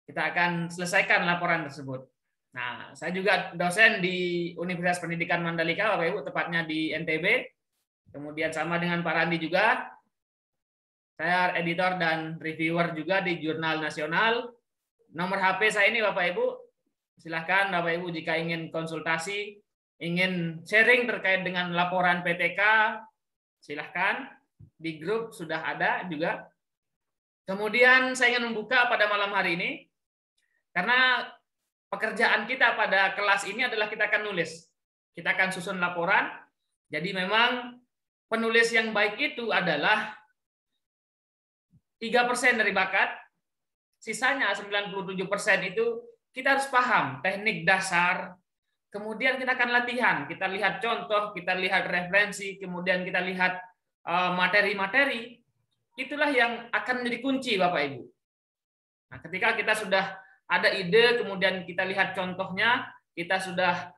kita akan selesaikan laporan tersebut. Nah, saya juga dosen di Universitas Pendidikan Mandalika, Bapak Ibu, tepatnya di NTB. Kemudian sama dengan Pak Randi juga, saya editor dan reviewer juga di Jurnal Nasional. Nomor HP saya ini Bapak Ibu, silahkan Bapak Ibu jika ingin konsultasi, ingin sharing terkait dengan laporan PTK, silahkan. Di grup sudah ada juga. Kemudian saya ingin membuka pada malam hari ini, karena pekerjaan kita pada kelas ini adalah kita akan nulis. Kita akan susun laporan. Jadi memang penulis yang baik itu adalah 3% dari bakat, sisanya 97% itu kita harus paham teknik dasar, kemudian kita akan latihan, kita lihat contoh, kita lihat referensi, kemudian kita lihat materi-materi, itulah yang akan menjadi kunci Bapak Ibu. Nah, ketika kita sudah ada ide, kemudian kita lihat contohnya, kita sudah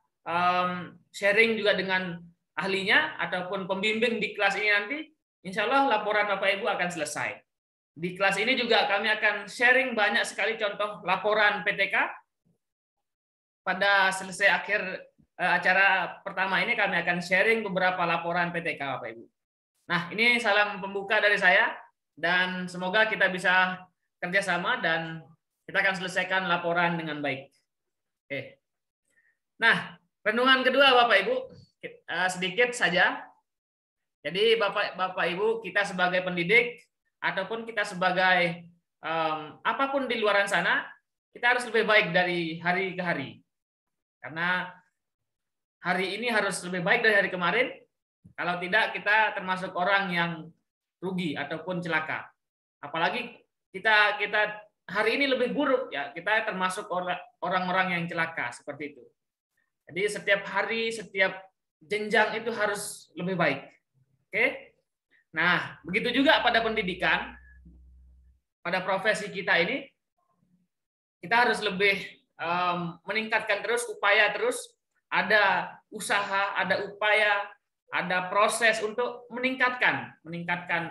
sharing juga dengan ahlinya ataupun pembimbing di kelas ini nanti, insya Allah laporan Bapak Ibu akan selesai. Di kelas ini juga kami akan sharing banyak sekali contoh laporan PTK. Pada selesai akhir acara pertama ini kami akan sharing beberapa laporan PTK Bapak Ibu. Nah, ini salam pembuka dari saya dan semoga kita bisa kerjasama dan kita akan selesaikan laporan dengan baik. Oke. Nah, renungan kedua Bapak Ibu, sedikit saja. Jadi Bapak Ibu, kita sebagai pendidik ataupun kita sebagai apapun di luar sana, kita harus lebih baik dari hari ke hari. Karena hari ini harus lebih baik dari hari kemarin. Kalau tidak, kita termasuk orang yang rugi ataupun celaka. Apalagi kita hari ini lebih buruk, ya kita termasuk orang-orang yang celaka seperti itu. Jadi setiap hari, setiap jenjang itu harus lebih baik. Oke? Nah, begitu juga pada pendidikan, pada profesi kita ini, kita harus lebih meningkatkan terus, upaya terus, ada usaha, ada upaya, ada proses untuk meningkatkan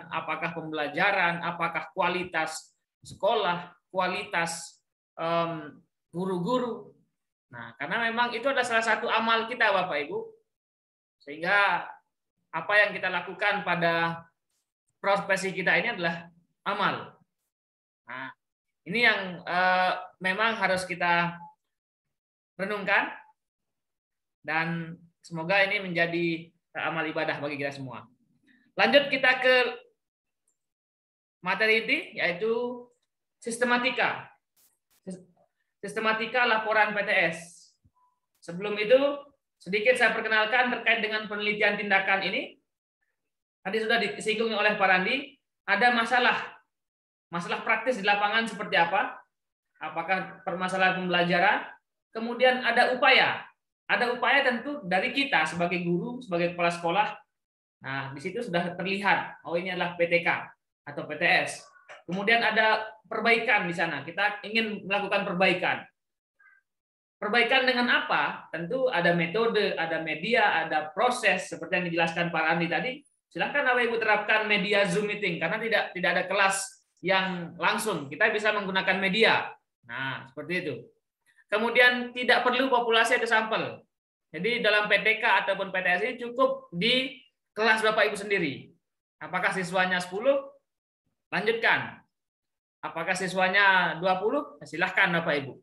apakah pembelajaran, apakah kualitas sekolah, kualitas guru-guru. Nah, karena memang itu adalah salah satu amal kita Bapak Ibu. Sehingga apa yang kita lakukan pada profesi kita ini adalah amal. Nah, ini yang memang harus kita renungkan dan semoga ini menjadi amal ibadah bagi kita semua. Lanjut kita ke materi inti, yaitu sistematika. Sistematika laporan PTS. Sebelum itu, sedikit saya perkenalkan terkait dengan penelitian tindakan ini. Tadi sudah disinggung oleh Pak Randi, ada masalah praktis di lapangan seperti apa? Apakah permasalahan pembelajaran? Kemudian ada upaya. Ada upaya tentu dari kita sebagai guru, sebagai kepala sekolah. Nah, di situ sudah terlihat, oh ini adalah PTK atau PTS. Kemudian ada perbaikan di sana. Kita ingin melakukan perbaikan. Perbaikan dengan apa? Tentu ada metode, ada media, ada proses seperti yang dijelaskan Pak Randi tadi. Silakan Bapak Ibu terapkan media Zoom meeting karena tidak ada kelas yang langsung. Kita bisa menggunakan media. Nah, seperti itu. Kemudian tidak perlu populasi atau sampel. Jadi dalam PTK ataupun PTS ini cukup di kelas Bapak Ibu sendiri. Apakah siswanya 10, lanjutkan. Apakah siswanya 20? Silahkan Bapak Ibu.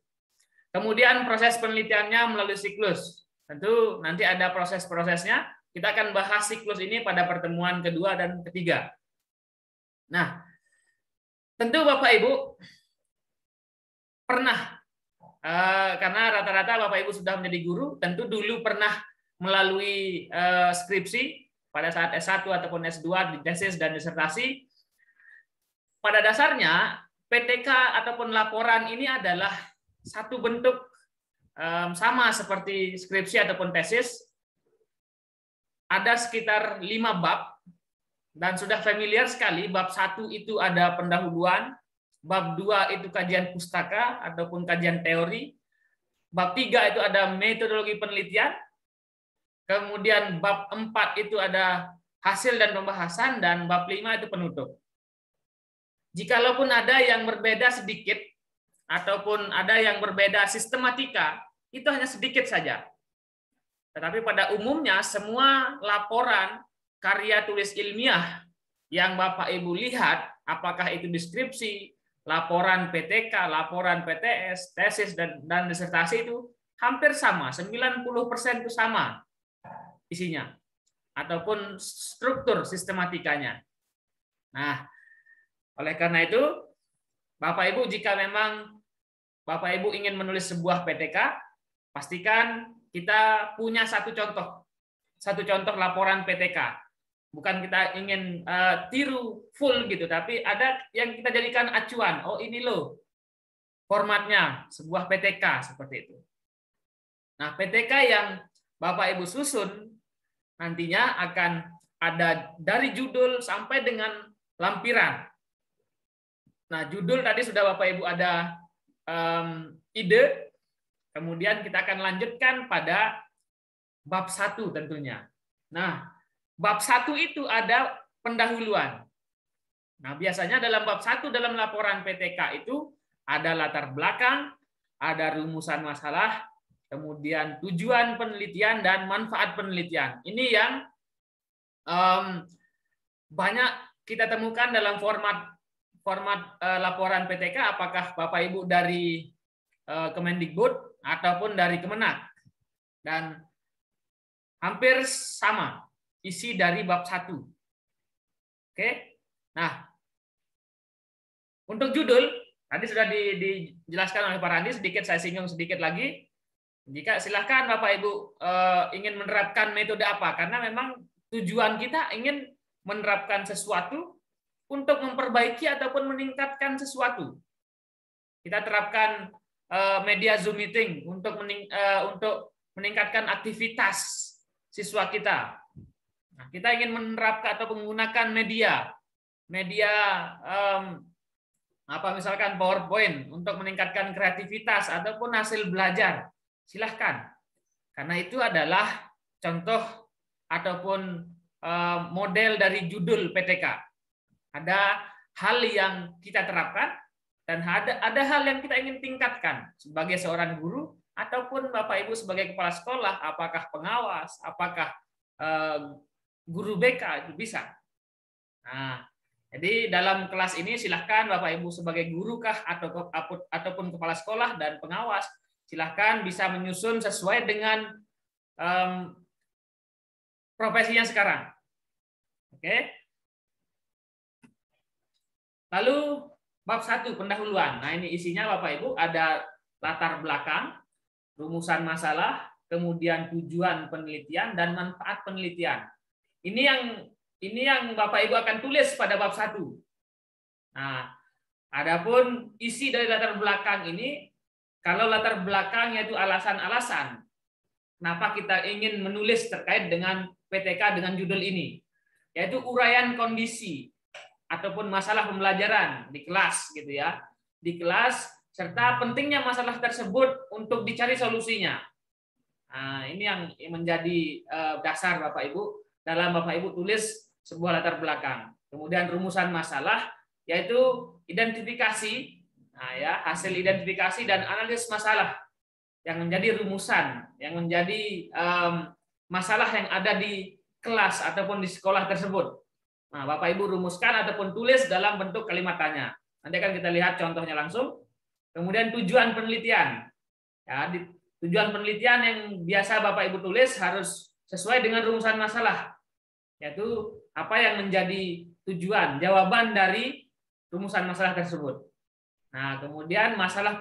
Kemudian proses penelitiannya melalui siklus. Tentu nanti ada proses-prosesnya. Kita akan bahas siklus ini pada pertemuan kedua dan ketiga. Nah, tentu Bapak Ibu pernah, karena rata-rata Bapak Ibu sudah menjadi guru, tentu dulu pernah melalui skripsi pada saat S1 ataupun S2 di tesis dan disertasi. Pada dasarnya PTK ataupun laporan ini adalah satu bentuk sama seperti skripsi ataupun tesis. Ada sekitar 5 bab dan sudah familiar sekali. Bab 1 itu ada pendahuluan, bab 2 itu kajian pustaka ataupun kajian teori, bab 3 itu ada metodologi penelitian, kemudian bab 4 itu ada hasil dan pembahasan, dan bab 5 itu penutup. Jikalaupun ada yang berbeda sedikit ataupun ada yang berbeda sistematika, itu hanya sedikit saja. Tetapi pada umumnya semua laporan karya tulis ilmiah yang Bapak Ibu lihat, apakah itu deskripsi, laporan PTK, laporan PTS, tesis dan disertasi, itu hampir sama, 90% itu sama isinya ataupun struktur sistematikanya. Nah, oleh karena itu, Bapak Ibu, jika memang Bapak Ibu ingin menulis sebuah PTK, pastikan kita punya satu contoh laporan PTK. Bukan kita ingin tiru full gitu, tapi ada yang kita jadikan acuan. Oh, ini loh formatnya sebuah PTK seperti itu. Nah, PTK yang Bapak Ibu susun nantinya akan ada dari judul sampai dengan lampiran. Nah, judul tadi sudah Bapak Ibu ada ide, kemudian kita akan lanjutkan pada bab 1 tentunya. Nah, bab 1 itu ada pendahuluan. Nah, biasanya dalam bab 1 dalam laporan PTK itu ada latar belakang, ada rumusan masalah, kemudian tujuan penelitian dan manfaat penelitian. Ini yang banyak kita temukan dalam format laporan PTK, apakah Bapak Ibu dari Kemendikbud ataupun dari Kemenak, dan hampir sama isi dari bab 1. Oke, nah untuk judul tadi sudah dijelaskan oleh Pak Randi, sedikit saya singgung sedikit lagi. Jika silahkan Bapak Ibu ingin menerapkan metode apa, karena memang tujuan kita ingin menerapkan sesuatu untuk memperbaiki ataupun meningkatkan sesuatu. Kita terapkan media Zoom meeting untuk meningkatkan aktivitas siswa kita. Nah, kita ingin menerapkan atau menggunakan media misalkan PowerPoint untuk meningkatkan kreativitas ataupun hasil belajar. Silahkan. Karena itu adalah contoh ataupun model dari judul PTK. Ada hal yang kita terapkan dan ada hal yang kita ingin tingkatkan sebagai seorang guru ataupun Bapak Ibu sebagai kepala sekolah, apakah pengawas, apakah guru BK, itu bisa. Nah, jadi dalam kelas ini silahkan Bapak Ibu sebagai guru kah ataupun kepala sekolah dan pengawas, silahkan bisa menyusun sesuai dengan profesinya sekarang. Oke. Lalu bab 1 pendahuluan. Nah, ini isinya Bapak Ibu ada latar belakang, rumusan masalah, kemudian tujuan penelitian dan manfaat penelitian. Ini yang Bapak Ibu akan tulis pada bab 1. Nah, adapun isi dari latar belakang ini, kalau latar belakang yaitu alasan-alasan kenapa kita ingin menulis terkait dengan PTK dengan judul ini, yaitu uraian kondisi ataupun masalah pembelajaran di kelas gitu ya. Di kelas serta pentingnya masalah tersebut untuk dicari solusinya. Nah, ini yang menjadi dasar Bapak Ibu dalam Bapak Ibu tulis sebuah latar belakang. Kemudian rumusan masalah yaitu identifikasi, nah ya, hasil identifikasi dan analisis masalah yang menjadi rumusan, yang menjadi masalah yang ada di kelas ataupun di sekolah tersebut. Nah, Bapak Ibu rumuskan ataupun tulis dalam bentuk kalimat tanya. Nanti akan kita lihat contohnya langsung. Kemudian tujuan penelitian. Ya, tujuan penelitian yang biasa Bapak Ibu tulis harus sesuai dengan rumusan masalah. Yaitu apa yang menjadi tujuan, jawaban dari rumusan masalah tersebut. Nah, kemudian masalah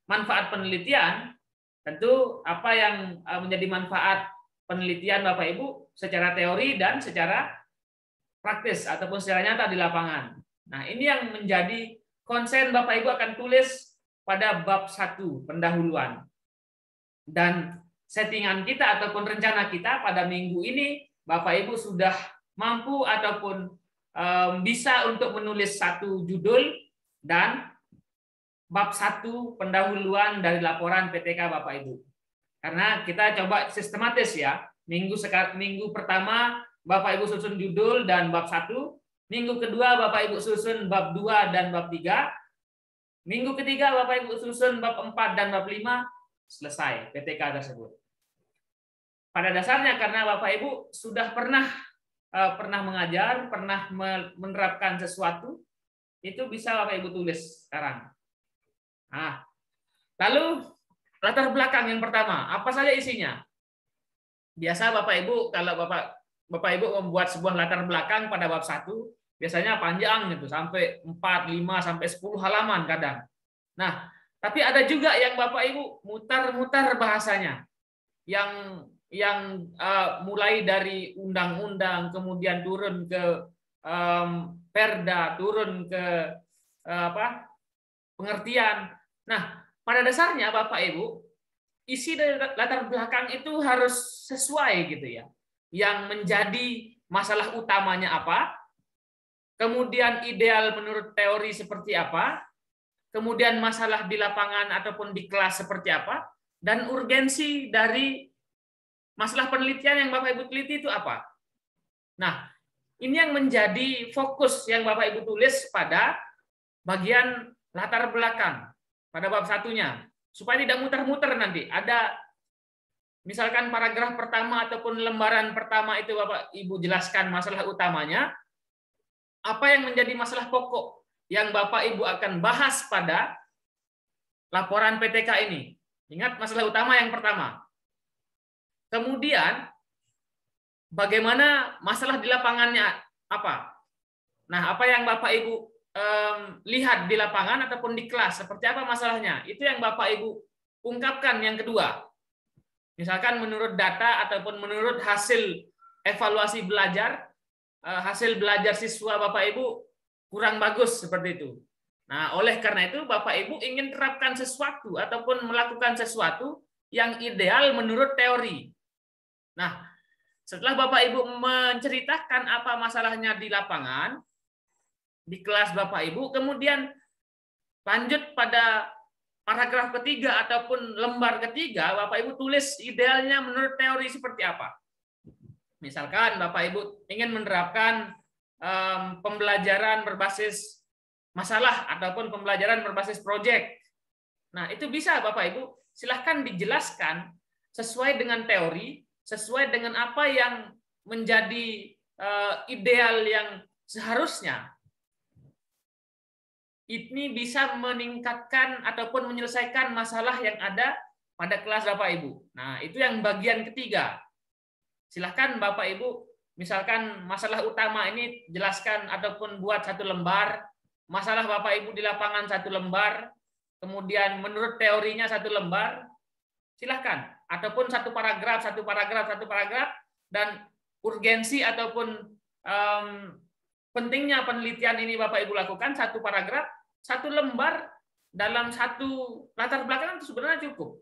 manfaat penelitian, tentu apa yang menjadi manfaat penelitian Bapak Ibu secara teori dan secara praktis ataupun secara nyata di lapangan. Nah, ini yang menjadi konsen Bapak Ibu akan tulis pada bab 1 pendahuluan. Dan settingan kita ataupun rencana kita pada minggu ini, Bapak Ibu sudah mampu ataupun bisa untuk menulis satu judul dan bab 1 pendahuluan dari laporan PTK Bapak Ibu. Karena kita coba sistematis ya. Minggu pertama Bapak Ibu susun judul dan bab 1, minggu kedua Bapak Ibu susun bab 2 dan bab 3, minggu ketiga Bapak Ibu susun bab 4 dan bab 5, selesai PTK tersebut. Pada dasarnya karena Bapak Ibu sudah pernah mengajar, pernah menerapkan sesuatu, itu bisa Bapak Ibu tulis sekarang. Nah, lalu latar belakang yang pertama, apa saja isinya? Biasa Bapak Ibu kalau Bapak Ibu membuat sebuah latar belakang pada bab 1, biasanya panjang gitu, sampai 4, 5 sampai 10 halaman kadang. Nah, tapi ada juga yang Bapak Ibu mutar-mutar bahasanya. Yang mulai dari undang-undang, kemudian turun ke perda, turun ke pengertian. Nah, pada dasarnya Bapak Ibu, isi dari latar belakang itu harus sesuai gitu ya. Yang menjadi masalah utamanya apa, kemudian ideal menurut teori seperti apa, kemudian masalah di lapangan ataupun di kelas seperti apa, dan urgensi dari masalah penelitian yang Bapak Ibu teliti itu apa. Nah, ini yang menjadi fokus yang Bapak Ibu tulis pada bagian latar belakang, pada bab 1-nya. Supaya tidak muter-muter nanti. Ada misalkan paragraf pertama ataupun lembaran pertama itu Bapak Ibu jelaskan masalah utamanya, apa yang menjadi masalah pokok yang Bapak Ibu akan bahas pada laporan PTK ini. Ingat masalah utama yang pertama. Kemudian bagaimana masalah di lapangannya apa? Nah, apa yang Bapak Ibu lihat di lapangan ataupun di kelas, seperti apa masalahnya? Itu yang Bapak Ibu ungkapkan yang kedua. Misalkan menurut data ataupun menurut hasil evaluasi belajar, hasil belajar siswa Bapak Ibu kurang bagus seperti itu. Nah, oleh karena itu Bapak Ibu ingin terapkan sesuatu ataupun melakukan sesuatu yang ideal menurut teori. Nah, setelah Bapak Ibu menceritakan apa masalahnya di lapangan, di kelas Bapak Ibu, kemudian lanjut pada paragraf ketiga ataupun lembar ketiga, Bapak Ibu tulis idealnya menurut teori seperti apa. Misalkan Bapak Ibu ingin menerapkan pembelajaran berbasis masalah ataupun pembelajaran berbasis proyek. Nah, itu bisa Bapak Ibu silahkan dijelaskan sesuai dengan teori, sesuai dengan apa yang menjadi ideal yang seharusnya. Ini bisa meningkatkan ataupun menyelesaikan masalah yang ada pada kelas Bapak Ibu. Nah, itu yang bagian ketiga. Silahkan Bapak Ibu, misalkan masalah utama ini jelaskan ataupun buat satu lembar, masalah Bapak Ibu di lapangan satu lembar, kemudian menurut teorinya satu lembar, silahkan. Ataupun satu paragraf, dan urgensi ataupun pentingnya penelitian ini Bapak Ibu lakukan satu paragraf, satu lembar dalam satu latar belakang itu sebenarnya cukup.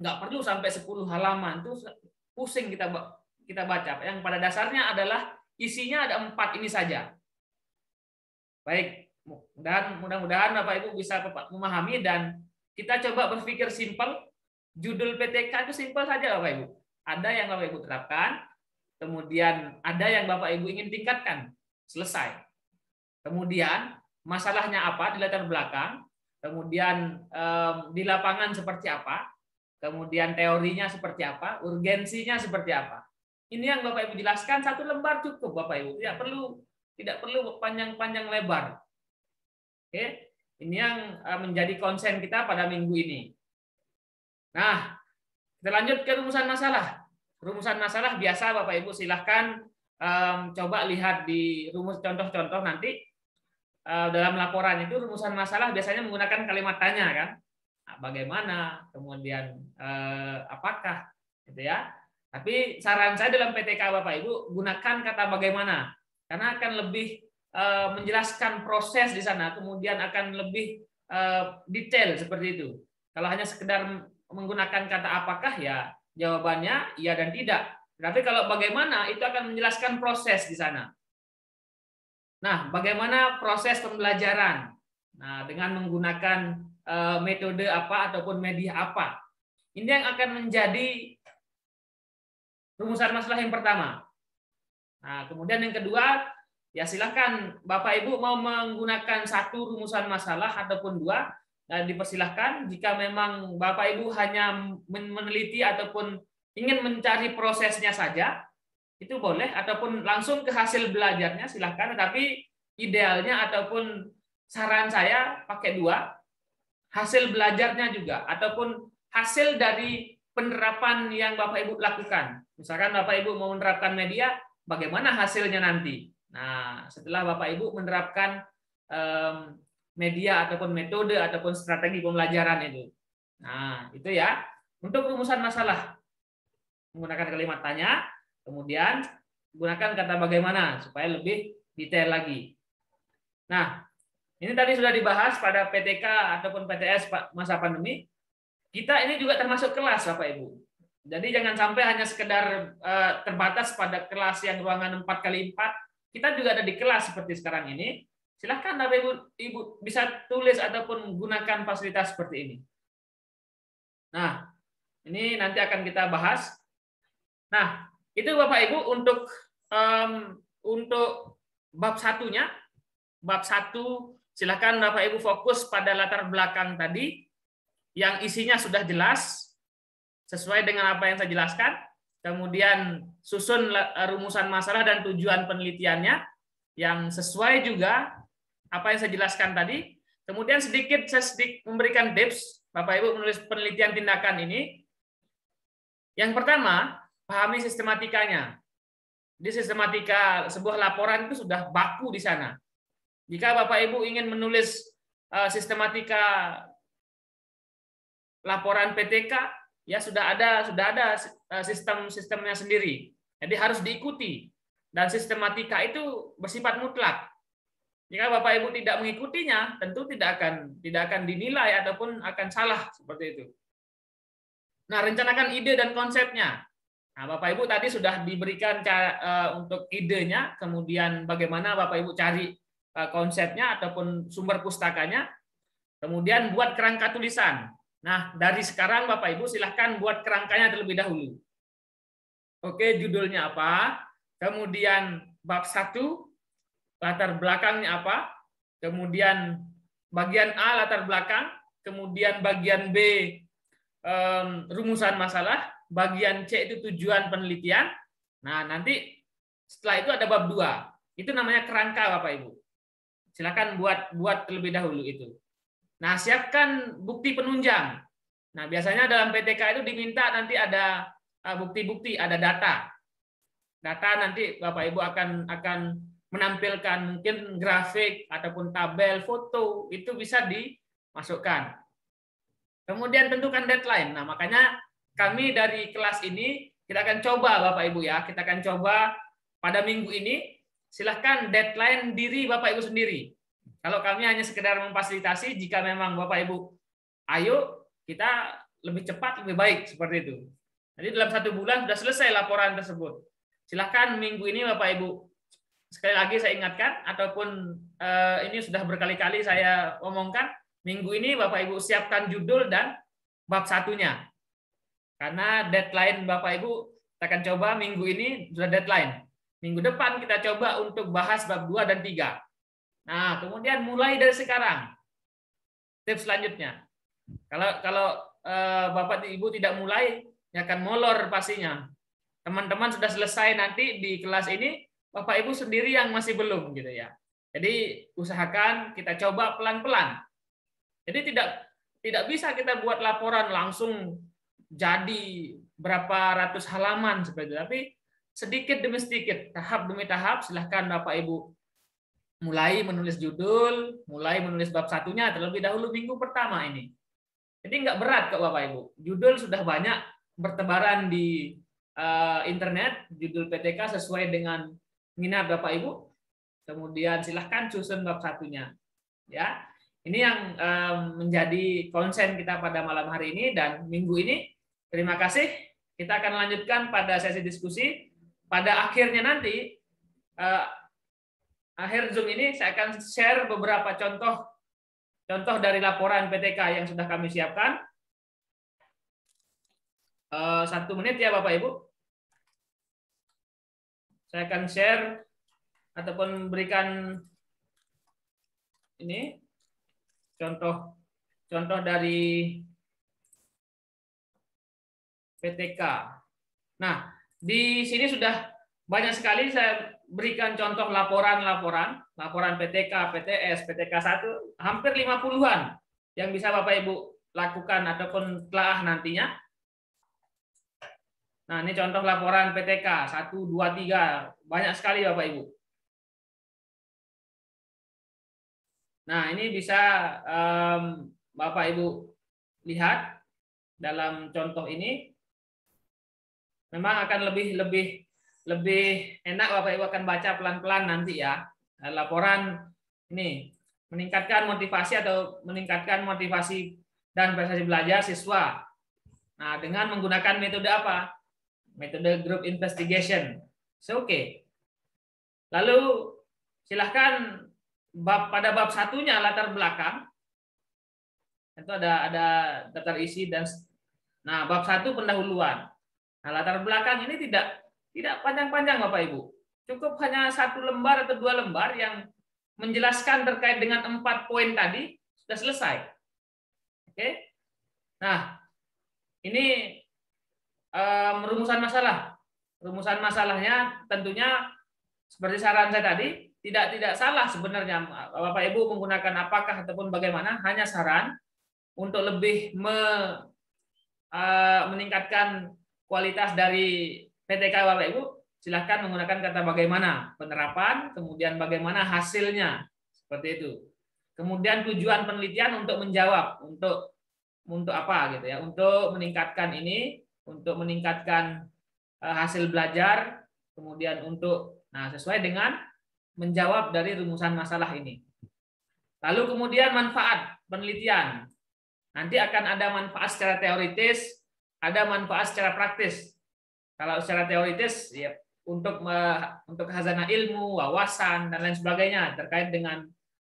Nggak perlu sampai 10 halaman, itu pusing kita baca. Yang pada dasarnya adalah isinya ada 4 ini saja. Baik, dan mudah-mudahan Bapak Ibu bisa memahami dan kita coba berpikir simpel. Judul PTK itu simpel saja Bapak Ibu. Ada yang Bapak Ibu terapkan, kemudian ada yang Bapak Ibu ingin tingkatkan. Selesai. Kemudian masalahnya apa di latar belakang, kemudian di lapangan seperti apa, kemudian teorinya seperti apa, urgensinya seperti apa. Ini yang Bapak Ibu jelaskan, satu lembar cukup Bapak Ibu. Tidak perlu tidak perlu panjang-panjang lebar. Oke, ini yang menjadi konsen kita pada minggu ini. Nah, kita lanjut ke rumusan masalah. Rumusan masalah biasa Bapak Ibu silahkan coba lihat di rumus contoh-contoh nanti dalam laporan itu rumusan masalah biasanya menggunakan kalimat tanya kan. Nah, bagaimana, kemudian apakah, gitu ya. Tapi saran saya dalam PTK Bapak Ibu gunakan kata bagaimana, karena akan lebih menjelaskan proses di sana, kemudian akan lebih detail seperti itu. Kalau hanya sekedar menggunakan kata apakah, ya jawabannya iya dan tidak. Tapi kalau bagaimana itu akan menjelaskan proses di sana. Nah, bagaimana proses pembelajaran? Nah, dengan menggunakan metode apa ataupun media apa? Ini yang akan menjadi rumusan masalah yang pertama. Nah, kemudian yang kedua, ya silakan Bapak Ibu mau menggunakan satu rumusan masalah ataupun dua, dipersilahkan. Jika memang Bapak Ibu hanya meneliti ataupun ingin mencari prosesnya saja, itu boleh, ataupun langsung ke hasil belajarnya silahkan. Tapi idealnya ataupun saran saya pakai dua, hasil belajarnya juga, ataupun hasil dari penerapan yang Bapak Ibu lakukan. Misalkan Bapak Ibu mau menerapkan media, bagaimana hasilnya nanti? Nah, setelah Bapak Ibu menerapkan media ataupun metode ataupun strategi pembelajaran itu. Nah, itu ya. Untuk rumusan masalah, menggunakan kalimat tanya, kemudian gunakan kata bagaimana supaya lebih detail lagi. Nah, ini tadi sudah dibahas pada PTK ataupun PTS masa pandemi. Kita ini juga termasuk kelas, Bapak Ibu. Jadi jangan sampai hanya sekedar terbatas pada kelas yang ruangan 4x4. Kita juga ada di kelas seperti sekarang ini. Silahkan Bapak Ibu bisa tulis ataupun gunakan fasilitas seperti ini. Nah, ini nanti akan kita bahas. Nah, itu Bapak Ibu untuk bab satunya. Bab 1, silakan Bapak Ibu fokus pada latar belakang tadi yang isinya sudah jelas sesuai dengan apa yang saya jelaskan. Kemudian susun rumusan masalah dan tujuan penelitiannya yang sesuai juga apa yang saya jelaskan tadi. Kemudian saya sedikit memberikan tips Bapak Ibu menulis penelitian tindakan ini. Yang pertama, pahami sistematikanya. Di sistematika sebuah laporan itu sudah baku di sana. Jika Bapak Ibu ingin menulis sistematika laporan PTK, ya sudah ada sistemnya sendiri. Jadi harus diikuti. Dan sistematika itu bersifat mutlak. Jika Bapak Ibu tidak mengikutinya, tentu tidak akan dinilai ataupun akan salah seperti itu. Nah, rencanakan ide dan konsepnya. Nah, Bapak Ibu tadi sudah diberikan untuk idenya, kemudian bagaimana Bapak Ibu cari konsepnya ataupun sumber pustakanya, kemudian buat kerangka tulisan. Nah, dari sekarang Bapak Ibu silahkan buat kerangkanya terlebih dahulu. Oke, judulnya apa? Kemudian bab 1, latar belakangnya apa? Kemudian bagian A latar belakang, kemudian bagian B rumusan masalah, bagian C itu tujuan penelitian. Nah, nanti setelah itu ada bab 2. Itu namanya kerangka Bapak Ibu. Silakan buat terlebih dahulu itu. Nah, siapkan bukti penunjang. Nah, biasanya dalam PTK itu diminta nanti ada bukti-bukti, ada data. Data nanti Bapak Ibu akan menampilkan mungkin grafik ataupun tabel, foto, itu bisa dimasukkan. Kemudian tentukan deadline. Nah, makanya kami dari kelas ini kita akan coba Bapak Ibu ya, kita akan coba pada minggu ini. Silahkan deadline diri Bapak Ibu sendiri. Kalau kami hanya sekedar memfasilitasi, jika memang Bapak Ibu, ayo kita lebih cepat, lebih baik, seperti itu. Jadi dalam 1 bulan sudah selesai laporan tersebut. Silahkan minggu ini Bapak Ibu, sekali lagi saya ingatkan, ataupun ini sudah berkali-kali saya omongkan, minggu ini Bapak Ibu siapkan judul dan bab 1-nya. Karena deadline Bapak Ibu, kita akan coba minggu ini sudah deadline. Minggu depan kita coba untuk bahas bab 2 dan 3. Nah, kemudian mulai dari sekarang. Tips selanjutnya. Kalau Bapak Ibu tidak mulai, ya akan molor pastinya. Teman-teman sudah selesai nanti di kelas ini, Bapak Ibu sendiri yang masih belum gitu ya. Jadi usahakan kita coba pelan-pelan. Jadi tidak bisa kita buat laporan langsung jadi berapa ratus halaman seperti itu, tapi sedikit demi sedikit, tahap demi tahap. Silahkan Bapak Ibu mulai menulis judul, mulai menulis bab satunya terlebih dahulu minggu pertama ini. Jadi nggak berat kok Bapak Ibu. Judul sudah banyak bertebaran di internet, judul PTK sesuai dengan minat Bapak Ibu. Kemudian silahkan susun bab satunya. Ya, ini yang menjadi konsen kita pada malam hari ini dan minggu ini. Terima kasih. Kita akan lanjutkan pada sesi diskusi. Pada akhirnya nanti, akhir Zoom ini saya akan share beberapa contoh dari laporan PTK yang sudah kami siapkan. 1 menit ya Bapak Ibu. Saya akan share ataupun berikan ini contoh dari PTK. Nah, di sini sudah banyak sekali saya berikan contoh laporan PTK, PTS, PTK 1, hampir 50-an yang bisa Bapak Ibu lakukan ataupun telah nantinya. Nah, ini contoh laporan PTK 1, 2, 3, banyak sekali Bapak Ibu. Nah, ini bisa Bapak Ibu lihat dalam contoh ini. Memang akan lebih enak Bapak Ibu akan baca pelan-pelan nanti ya. Laporan ini meningkatkan motivasi dan prestasi belajar siswa. Nah, dengan menggunakan metode apa? Metode group investigation. Oke. Lalu silahkan pada bab satunya latar belakang. Itu ada daftar isi dan bab 1 pendahuluan. Nah, latar belakang ini tidak panjang-panjang Bapak Ibu. Cukup hanya 1 lembar atau 2 lembar yang menjelaskan terkait dengan 4 poin tadi sudah selesai. Oke. Nah, ini rumusan masalah. Rumusan masalahnya tentunya seperti saran saya tadi, tidak salah sebenarnya Bapak Ibu menggunakan apakah ataupun bagaimana, hanya saran untuk lebih meningkatkan kualitas dari PTK Bapak Ibu, silahkan menggunakan kata bagaimana, penerapan, kemudian bagaimana hasilnya, seperti itu. Kemudian tujuan penelitian untuk menjawab, untuk apa gitu ya, untuk meningkatkan ini, untuk meningkatkan hasil belajar, kemudian untuk sesuai dengan menjawab dari rumusan masalah ini. Lalu kemudian manfaat penelitian. Nanti akan ada manfaat secara teoritis, ada manfaat secara praktis. Kalau secara teoritis ya untuk khazanah ilmu, wawasan dan lain sebagainya terkait dengan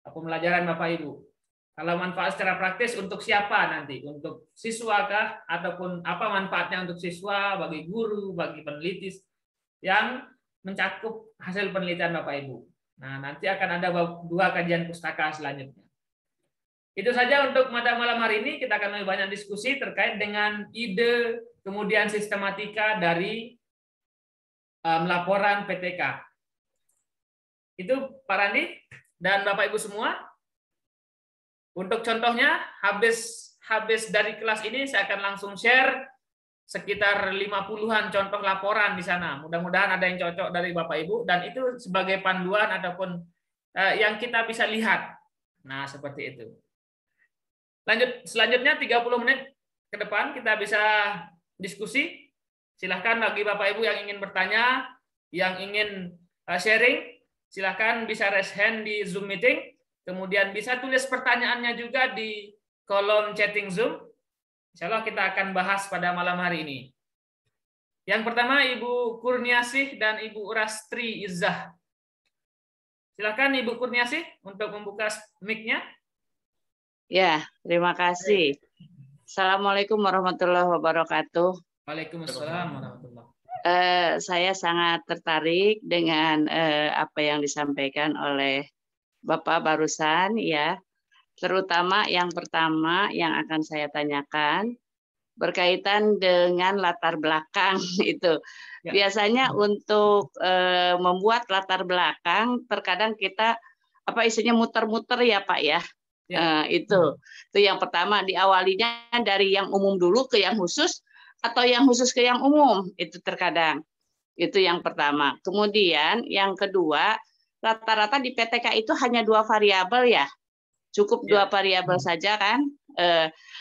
pembelajaran Bapak Ibu. Kalau manfaat secara praktis untuk siapa nanti? Untuk siswa kah ataupun apa manfaatnya untuk siswa, bagi guru, bagi peneliti yang mencakup hasil penelitian Bapak Ibu. Nah, nanti akan ada 2 kajian pustaka selanjutnya. Itu saja untuk malam hari ini. Kita akan lebih banyak diskusi terkait dengan ide, kemudian sistematika dari laporan PTK. Itu Pak Randi dan Bapak Ibu semua. Untuk contohnya, habis dari kelas ini saya akan langsung share sekitar 50-an contoh laporan di sana. Mudah-mudahan ada yang cocok dari Bapak Ibu dan itu sebagai panduan ataupun yang kita bisa lihat. Nah, seperti itu. Selanjutnya 30 menit ke depan kita bisa diskusi. Silahkan bagi Bapak Ibu yang ingin bertanya, yang ingin sharing, silahkan bisa raise hand di Zoom meeting. Kemudian bisa tulis pertanyaannya juga di kolom chatting Zoom. Insya Allah kita akan bahas pada malam hari ini. Yang pertama Ibu Kurniasih dan Ibu Rastri Izzah. Silakan Ibu Kurniasih untuk membuka mic-nya. Ya, terima kasih. Assalamualaikum warahmatullahi wabarakatuh. Waalaikumsalam warahmatullahi wabarakatuh. Saya sangat tertarik dengan apa yang disampaikan oleh Bapak barusan, ya. Terutama yang pertama yang akan saya tanyakan, berkaitan dengan latar belakang itu. Ya. Biasanya untuk membuat latar belakang, terkadang kita isinya muter-muter ya Pak ya. Itu yang pertama, diawalinya dari yang umum dulu ke yang khusus, atau yang khusus ke yang umum, itu terkadang. Itu yang pertama. Kemudian yang kedua, rata-rata di PTK itu hanya 2 variabel ya. Cukup 2 variabel saja kan.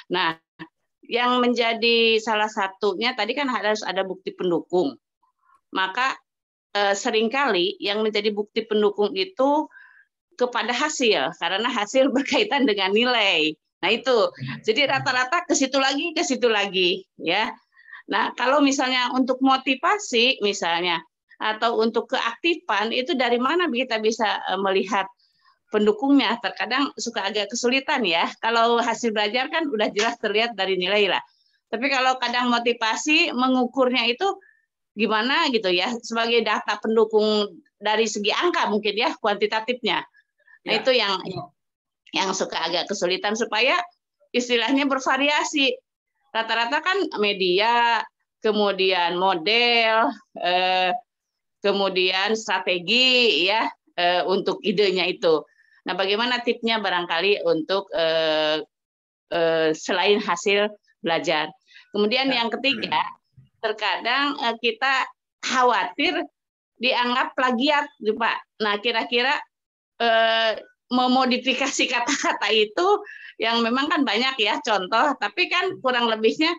Nah, yang menjadi salah satunya tadi kan harus ada bukti pendukung. Maka seringkali yang menjadi bukti pendukung itu kepada hasil, karena hasil berkaitan dengan nilai. Nah itu, jadi rata-rata ke situ lagi, ya. Nah kalau misalnya untuk motivasi misalnya, atau untuk keaktifan, itu dari mana kita bisa melihat pendukungnya? Terkadang suka agak kesulitan ya. Kalau hasil belajar kan udah jelas terlihat dari nilai lah. Tapi kalau kadang motivasi mengukurnya itu gimana gitu ya, sebagai data pendukung dari segi angka mungkin ya, kuantitatifnya. Nah itu yang suka agak kesulitan, supaya istilahnya bervariasi. Rata-rata kan media, kemudian model, kemudian strategi ya untuk idenya itu. Nah bagaimana tipsnya barangkali untuk selain hasil belajar. Kemudian yang ketiga, terkadang kita khawatir dianggap plagiat, Pak. Nah, kira-kira memodifikasi kata-kata itu yang memang kan banyak ya contoh, tapi kan kurang lebihnya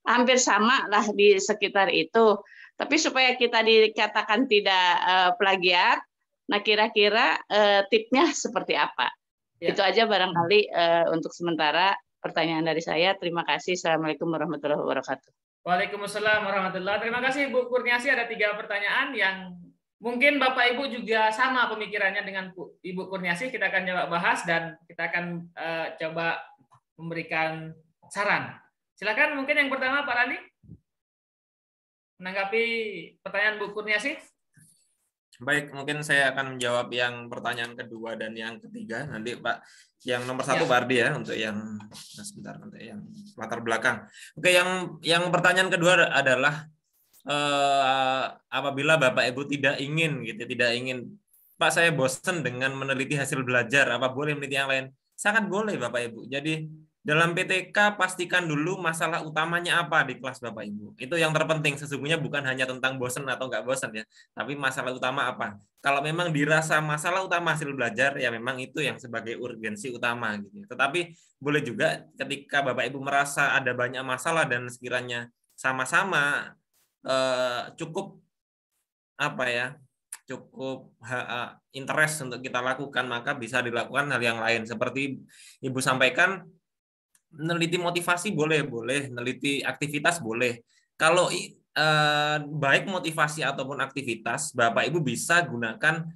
hampir sama lah di sekitar itu. Tapi supaya kita dikatakan tidak plagiat, nah kira-kira tipsnya seperti apa? Ya. Itu aja barangkali untuk sementara pertanyaan dari saya. Terima kasih. Assalamualaikum warahmatullahi wabarakatuh. Waalaikumsalam warahmatullahi wabarakatuh. Terima kasih Bu Kurniasi, ada 3 pertanyaan yang mungkin Bapak Ibu juga sama pemikirannya dengan Ibu Kurniasi. Kita akan coba bahas dan kita akan coba memberikan saran. Silakan, mungkin yang pertama Pak Randi menanggapi pertanyaan Bu Kurniasi. Baik, mungkin saya akan menjawab yang pertanyaan kedua dan yang ketiga. Nanti Pak, yang nomor 1 Pak Ardi ya, untuk yang sebentar, untuk yang latar belakang. Oke, yang pertanyaan kedua adalah apabila Bapak Ibu tidak ingin Pak, saya bosan dengan meneliti hasil belajar, apa boleh meneliti yang lain? Sangat boleh Bapak Ibu. Jadi dalam PTK pastikan dulu masalah utamanya apa di kelas Bapak Ibu. Itu yang terpenting. Sesungguhnya bukan hanya tentang bosan atau nggak bosan ya, tapi masalah utama apa. Kalau memang dirasa masalah utama hasil belajar, ya memang itu yang sebagai urgensi utama gitu. Tetapi boleh juga ketika Bapak Ibu merasa ada banyak masalah dan sekiranya sama-sama cukup interest untuk kita lakukan, maka bisa dilakukan hal yang lain. Seperti Ibu sampaikan, meneliti motivasi boleh, meneliti aktivitas boleh. Kalau baik motivasi ataupun aktivitas, Bapak Ibu bisa gunakan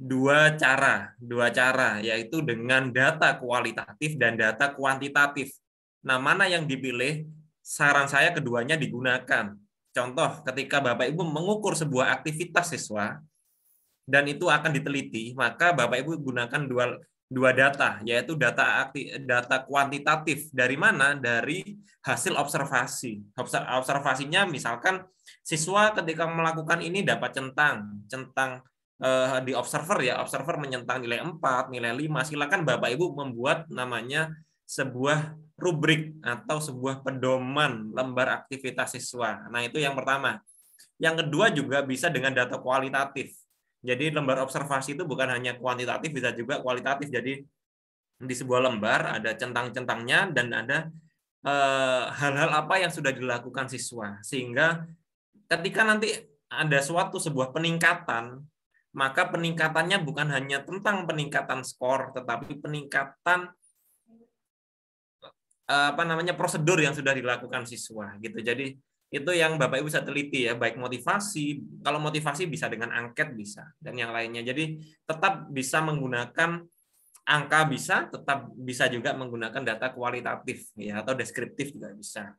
dua cara, yaitu dengan data kualitatif dan data kuantitatif. Nah, mana yang dipilih? Saran saya keduanya digunakan. Contoh, ketika Bapak Ibu mengukur sebuah aktivitas siswa dan itu akan diteliti, maka Bapak Ibu gunakan dua data, yaitu data kuantitatif. Dari mana? Dari hasil observasi. Observasinya misalkan siswa ketika melakukan ini dapat centang di observer ya, observer menyentang nilai 4, nilai 5. Silakan Bapak Ibu membuat namanya sebuah rubrik atau sebuah pedoman lembar aktivitas siswa. Nah, itu yang pertama. Yang kedua juga bisa dengan data kualitatif. Jadi lembar observasi itu bukan hanya kuantitatif, bisa juga kualitatif. Jadi di sebuah lembar ada centang-centangnya dan ada hal-hal apa yang sudah dilakukan siswa. Sehingga ketika nanti ada sebuah peningkatan, maka peningkatannya bukan hanya tentang peningkatan skor, tetapi peningkatan prosedur yang sudah dilakukan siswa gitu. Jadi itu yang Bapak Ibu bisa teliti ya, baik motivasi, kalau motivasi bisa dengan angket bisa, dan yang lainnya. Jadi tetap bisa menggunakan angka, bisa, tetap bisa juga menggunakan data kualitatif ya, atau deskriptif juga bisa.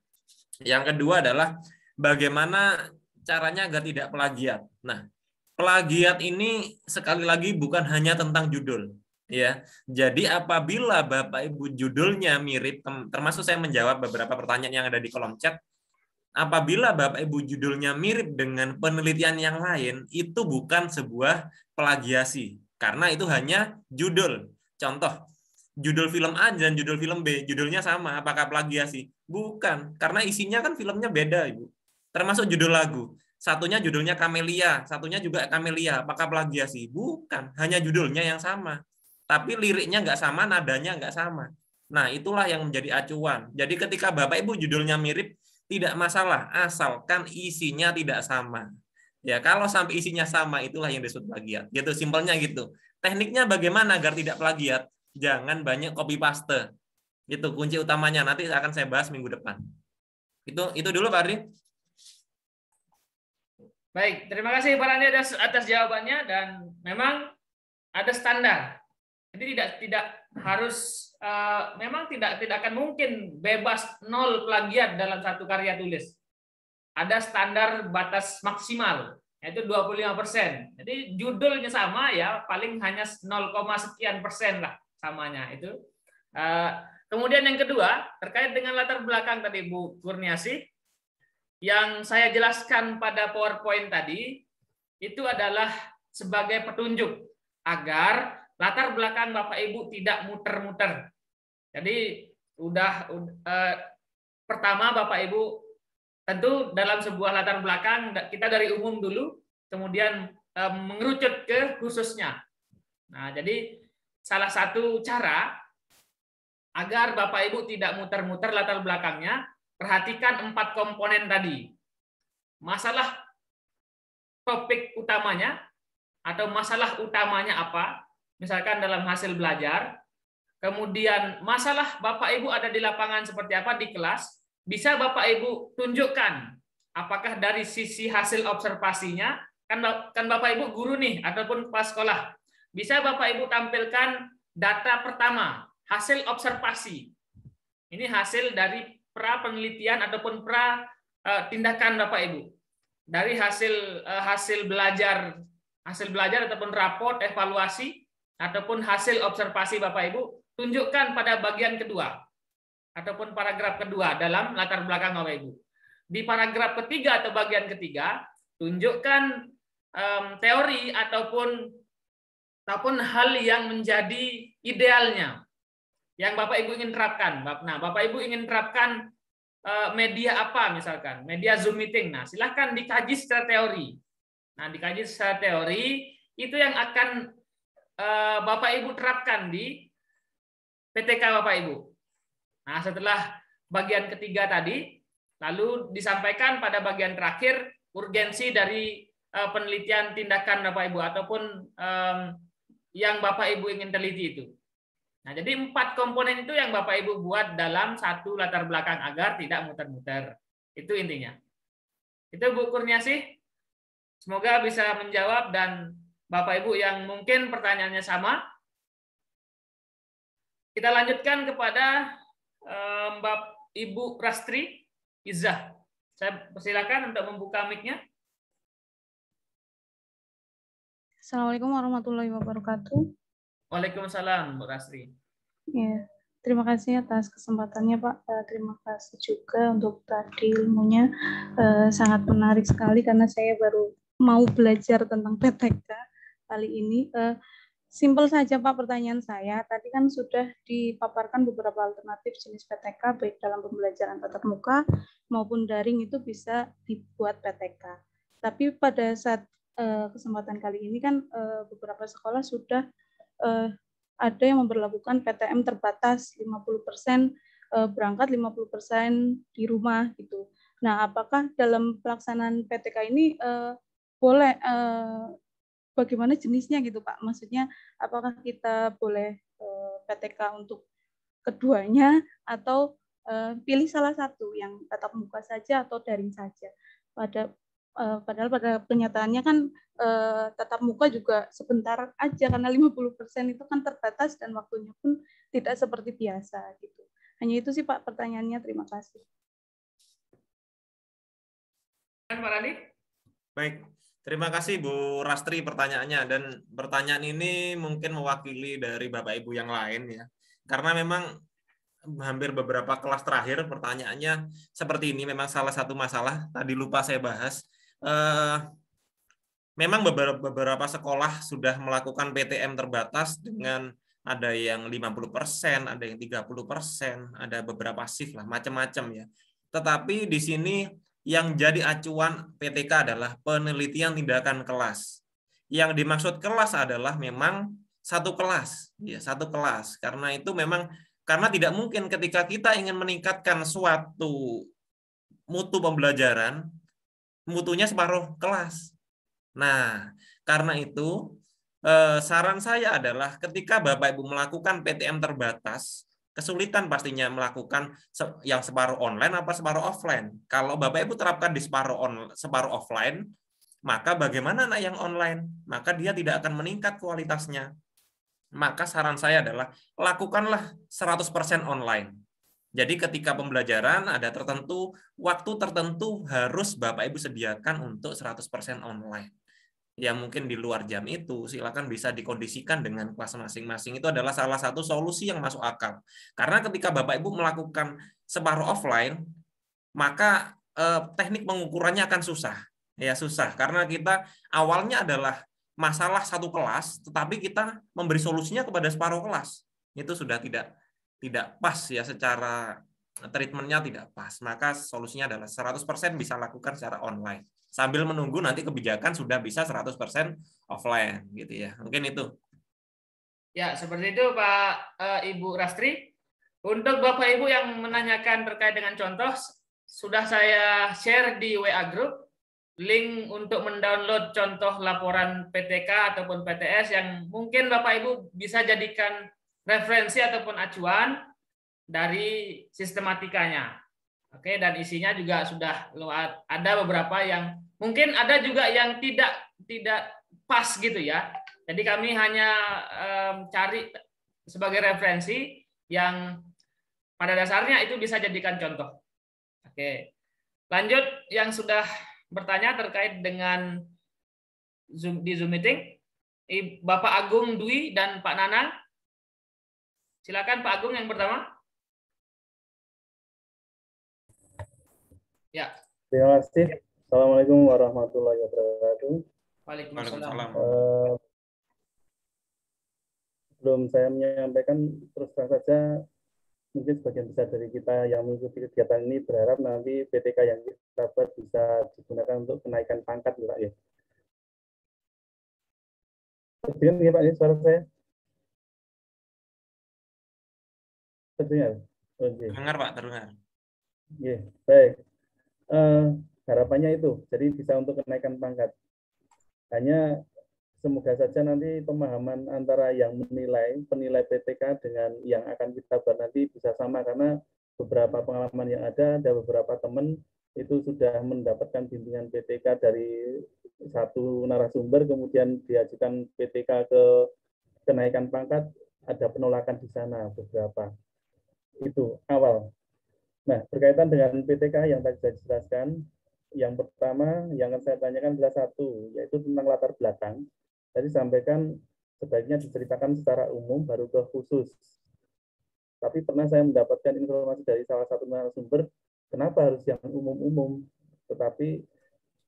Yang kedua adalah bagaimana caranya agar tidak plagiat. Nah, plagiat ini sekali lagi bukan hanya tentang judul. Ya, jadi apabila Bapak Ibu judulnya mirip, termasuk saya menjawab beberapa pertanyaan yang ada di kolom chat, apabila Bapak Ibu judulnya mirip dengan penelitian yang lain, itu bukan sebuah plagiasi, karena itu hanya judul. Contoh, judul film A dan judul film B, judulnya sama, apakah plagiasi? Bukan, karena isinya kan filmnya beda, Ibu. Termasuk judul lagu. Satunya judulnya Camelia, satunya juga Camelia, apakah plagiasi? Bukan, hanya judulnya yang sama. Tapi liriknya nggak sama, nadanya nggak sama. Nah, itulah yang menjadi acuan. Jadi ketika Bapak Ibu judulnya mirip, tidak masalah, asalkan isinya tidak sama. Ya, kalau sampai isinya sama, itulah yang disebut plagiat. Gitu, simpelnya gitu. Tekniknya bagaimana agar tidak plagiat? Jangan banyak copy paste. Itu kunci utamanya. Nanti akan saya bahas minggu depan. Itu dulu Pak Ardi. Baik, terima kasih Pak Randi atas jawabannya, dan memang ada standar. Jadi tidak harus memang tidak akan mungkin bebas 0 plagiat dalam satu karya tulis. Ada standar batas maksimal, yaitu 25%. Jadi judulnya sama ya, paling hanya 0, sekian persen lah samanya itu. Kemudian yang kedua, terkait dengan latar belakang tadi Bu Kurniasih, yang saya jelaskan pada PowerPoint tadi itu adalah sebagai petunjuk agar latar belakang Bapak Ibu tidak muter-muter. Jadi pertama Bapak Ibu tentu dalam sebuah latar belakang kita dari umum dulu, kemudian mengerucut ke khususnya. Nah, jadi salah satu cara agar Bapak Ibu tidak muter-muter latar belakangnya, perhatikan 4 komponen tadi. Masalah topik utamanya atau masalah utamanya apa? Misalkan dalam hasil belajar. Kemudian masalah Bapak Ibu ada di lapangan seperti apa di kelas, bisa Bapak Ibu tunjukkan apakah dari sisi hasil observasinya, kan Bapak Ibu guru nih ataupun kepala sekolah. Bisa Bapak Ibu tampilkan data pertama, hasil observasi. Ini hasil dari pra penelitian ataupun pra tindakan Bapak Ibu. Dari hasil belajar ataupun raport evaluasi ataupun hasil observasi Bapak Ibu, tunjukkan pada bagian kedua ataupun paragraf kedua dalam latar belakang Bapak Ibu. Di paragraf ketiga atau bagian ketiga, tunjukkan teori ataupun hal yang menjadi idealnya yang Bapak Ibu ingin terapkan. Nah, Bapak Ibu ingin terapkan media apa misalkan, media Zoom meeting. Nah, silahkan dikaji secara teori. Nah, dikaji secara teori itu yang akan Bapak Ibu terapkan di PTK Bapak Ibu. Nah, setelah bagian ketiga tadi, lalu disampaikan pada bagian terakhir urgensi dari penelitian tindakan Bapak Ibu ataupun yang Bapak Ibu ingin teliti itu. Nah, jadi 4 komponen itu yang Bapak Ibu buat dalam satu latar belakang agar tidak muter-muter. Itu intinya. Itu Bu Kurniasih. Semoga bisa menjawab, dan Bapak Ibu yang mungkin pertanyaannya sama, kita lanjutkan kepada Mbak Ibu Rastri Izzah. Saya persilakan untuk membuka mic-nya. Assalamualaikum warahmatullahi wabarakatuh. Waalaikumsalam, Bu Rastri. Ya, terima kasih atas kesempatannya, Pak. Terima kasih juga untuk tadi ilmunya. Sangat menarik sekali karena saya baru mau belajar tentang PTK kali ini. Simpel saja, Pak, pertanyaan saya. Tadi kan sudah dipaparkan beberapa alternatif jenis PTK, baik dalam pembelajaran tatap muka maupun daring itu bisa dibuat PTK. Tapi pada saat kesempatan kali ini kan beberapa sekolah sudah ada yang memberlakukan PTM terbatas 50% berangkat, 50% di rumah gitu. Nah, apakah dalam pelaksanaan PTK ini boleh bagaimana jenisnya gitu, Pak? Maksudnya apakah kita boleh PTK untuk keduanya atau pilih salah satu yang tatap muka saja atau daring saja? Padahal pada kenyataannya kan tatap muka juga sebentar aja karena 50% itu kan terbatas dan waktunya pun tidak seperti biasa gitu. Hanya itu sih Pak pertanyaannya. Terima kasih. Pak Rani? Baik, Terima kasih Bu Rastri pertanyaannya, dan pertanyaan ini mungkin mewakili dari Bapak Ibu yang lain ya. Karena memang hampir beberapa kelas terakhir pertanyaannya seperti ini, memang salah satu masalah tadi lupa saya bahas. Memang beberapa sekolah sudah melakukan PTM terbatas dengan ada yang 50%, ada yang 30%, ada beberapa shift lah, macam-macam ya. Tetapi di sini yang jadi acuan PTK adalah penelitian tindakan kelas. Yang dimaksud kelas adalah memang satu kelas, ya satu kelas. Karena itu memang karena tidak mungkin ketika kita ingin meningkatkan suatu mutu pembelajaran, mutunya separuh kelas. Nah, karena itu saran saya adalah ketika Bapak Ibu melakukan PTM terbatas, kesulitan pastinya melakukan yang separuh online apa separuh offline. Kalau Bapak Ibu terapkan di separuh offline, maka bagaimana anak yang online? Maka dia tidak akan meningkat kualitasnya. Maka saran saya adalah lakukanlah 100% online. Jadi ketika pembelajaran ada waktu tertentu harus Bapak Ibu sediakan untuk 100% online. Ya mungkin di luar jam itu silakan bisa dikondisikan dengan kelas masing-masing. Itu adalah salah satu solusi yang masuk akal. Karena ketika Bapak Ibu melakukan separuh offline, maka teknik pengukurannya akan susah. Ya susah karena kita awalnya adalah masalah satu kelas, tetapi kita memberi solusinya kepada separuh kelas. Itu sudah tidak pas ya, secara treatmentnya tidak pas. Maka solusinya adalah 100% bisa lakukan secara online. Sambil menunggu nanti kebijakan sudah bisa 100% offline gitu ya. Mungkin itu. Ya, seperti itu Pak Ibu Rastri. Untuk Bapak Ibu yang menanyakan terkait dengan contoh, sudah saya share di WA Group link untuk mendownload contoh laporan PTK ataupun PTS yang mungkin Bapak Ibu bisa jadikan referensi ataupun acuan dari sistematikanya. Oke, dan isinya juga sudah ada beberapa yang mungkin ada juga yang tidak pas gitu ya. Jadi kami hanya cari sebagai referensi yang pada dasarnya itu bisa jadikan contoh. Oke. Lanjut yang sudah bertanya terkait dengan di Zoom meeting, Bapak Agung Dwi dan Pak Nanang. Silakan Pak Agung yang pertama. Ya. Terima kasih. Assalamualaikum warahmatullahi wabarakatuh. Waalaikumsalam. Sebelum saya menyampaikan, terus terang saja mungkin sebagian besar dari kita yang mengikuti kegiatan ini berharap nanti PTK yang kita buat bisa digunakan untuk kenaikan pangkat, Pak ya. Terdengar nggak Pak ini suara saya? Terdengar? Oke. Terdengar Pak, terdengar. Iya, baik. Harapannya itu, jadi bisa untuk kenaikan pangkat. Hanya semoga saja nanti pemahaman antara yang penilai PTK dengan yang akan kita buat nanti bisa sama, karena beberapa pengalaman yang ada beberapa teman itu sudah mendapatkan bimbingan PTK dari satu narasumber, kemudian diajukan PTK ke kenaikan pangkat, ada penolakan di sana beberapa. Itu awal. Nah, berkaitan dengan PTK yang tadi saya jelaskan, yang pertama yang akan saya tanyakan adalah satu, yaitu tentang latar belakang. Tadi sampaikan sebaiknya diceritakan secara umum baru ke khusus. Tapi pernah saya mendapatkan informasi dari salah satu narasumber, kenapa harus yang umum-umum? Tetapi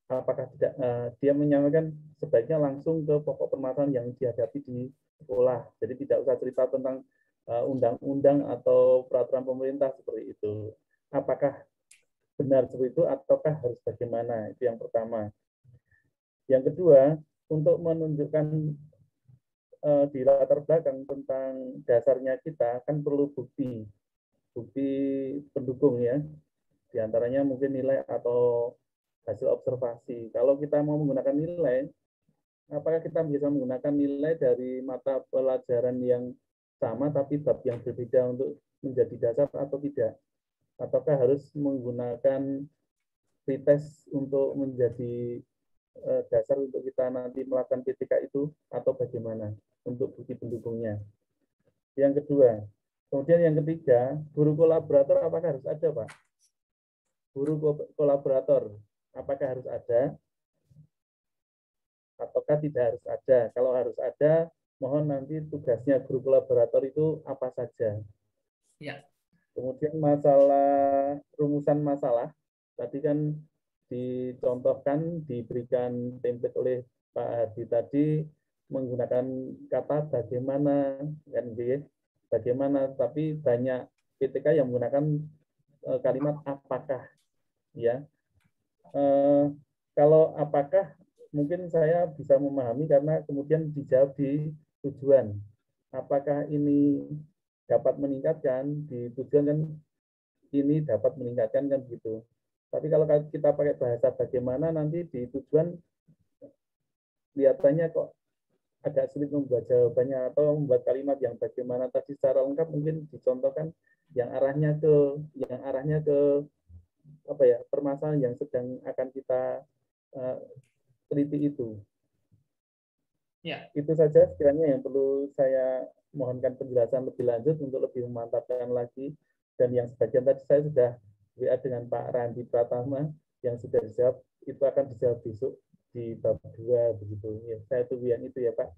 apakah tidak dia menyampaikan sebaiknya langsung ke pokok permasalahan yang dihadapi di sekolah. Jadi tidak usah cerita tentang undang-undang atau peraturan pemerintah seperti itu. Apakah benar seperti itu ataukah harus bagaimana? Itu yang pertama. Yang kedua, untuk menunjukkan di latar belakang tentang dasarnya kita kan perlu bukti pendukung ya. Di antaranya mungkin nilai atau hasil observasi. Kalau kita mau menggunakan nilai, apakah kita bisa menggunakan nilai dari mata pelajaran yang sama tapi bab yang berbeda untuk menjadi dasar atau tidak? Ataukah harus menggunakan pretest untuk menjadi dasar untuk kita nanti melakukan PTK itu, atau bagaimana untuk bukti pendukungnya? Yang kedua, kemudian yang ketiga, guru kolaborator apakah harus ada, Pak? Guru kolaborator apakah harus ada? ataukah tidak harus ada? Kalau harus ada, mohon nanti tugasnya guru kolaborator itu apa saja. Ya. Kemudian masalah rumusan masalah, tadi kan dicontohkan, diberikan template oleh Pak Hadi tadi menggunakan kata bagaimana, kan bagaimana, tapi banyak PTK yang menggunakan kalimat apakah, ya. Kalau apakah mungkin saya bisa memahami karena kemudian dijawab di tujuan. Apakah ini dapat meningkatkan, di tujuan kan ini dapat meningkatkan kan gitu. Tapi kalau kita pakai bahasa bagaimana nanti di tujuan kelihatannya kok agak sulit membuat jawabannya atau membuat kalimat yang bagaimana tadi secara lengkap mungkin dicontohkan yang arahnya ke apa ya, permasalahan yang sedang akan kita teliti itu. Ya. Itu saja sekiranya yang perlu saya mohonkan penjelasan lebih lanjut untuk lebih memantapkan lagi, dan yang sebagian tadi saya sudah WA dengan Pak Randi Pratama yang sudah dijawab, itu akan dijawab besok di bab 2 begitu. Ya, saya tunggu yang itu ya Pak.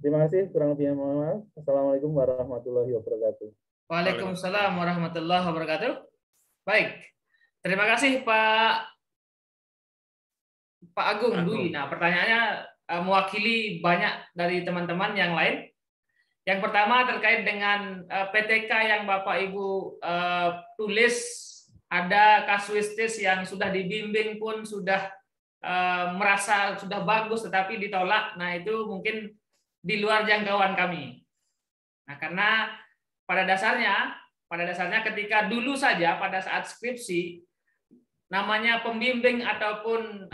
Terima kasih, kurang lebihnya mohon maaf. Assalamualaikum warahmatullahi wabarakatuh. Waalaikumsalam warahmatullahi wabarakatuh. Baik, terima kasih Pak Agung Dwi. Nah, pertanyaannya mewakili banyak dari teman-teman yang lain. Yang pertama terkait dengan PTK yang Bapak Ibu tulis, ada kasuistis yang sudah dibimbing pun sudah merasa sudah bagus tetapi ditolak. Nah, itu mungkin di luar jangkauan kami. Nah, karena pada dasarnya ketika dulu saja pada saat skripsi, namanya pembimbing ataupun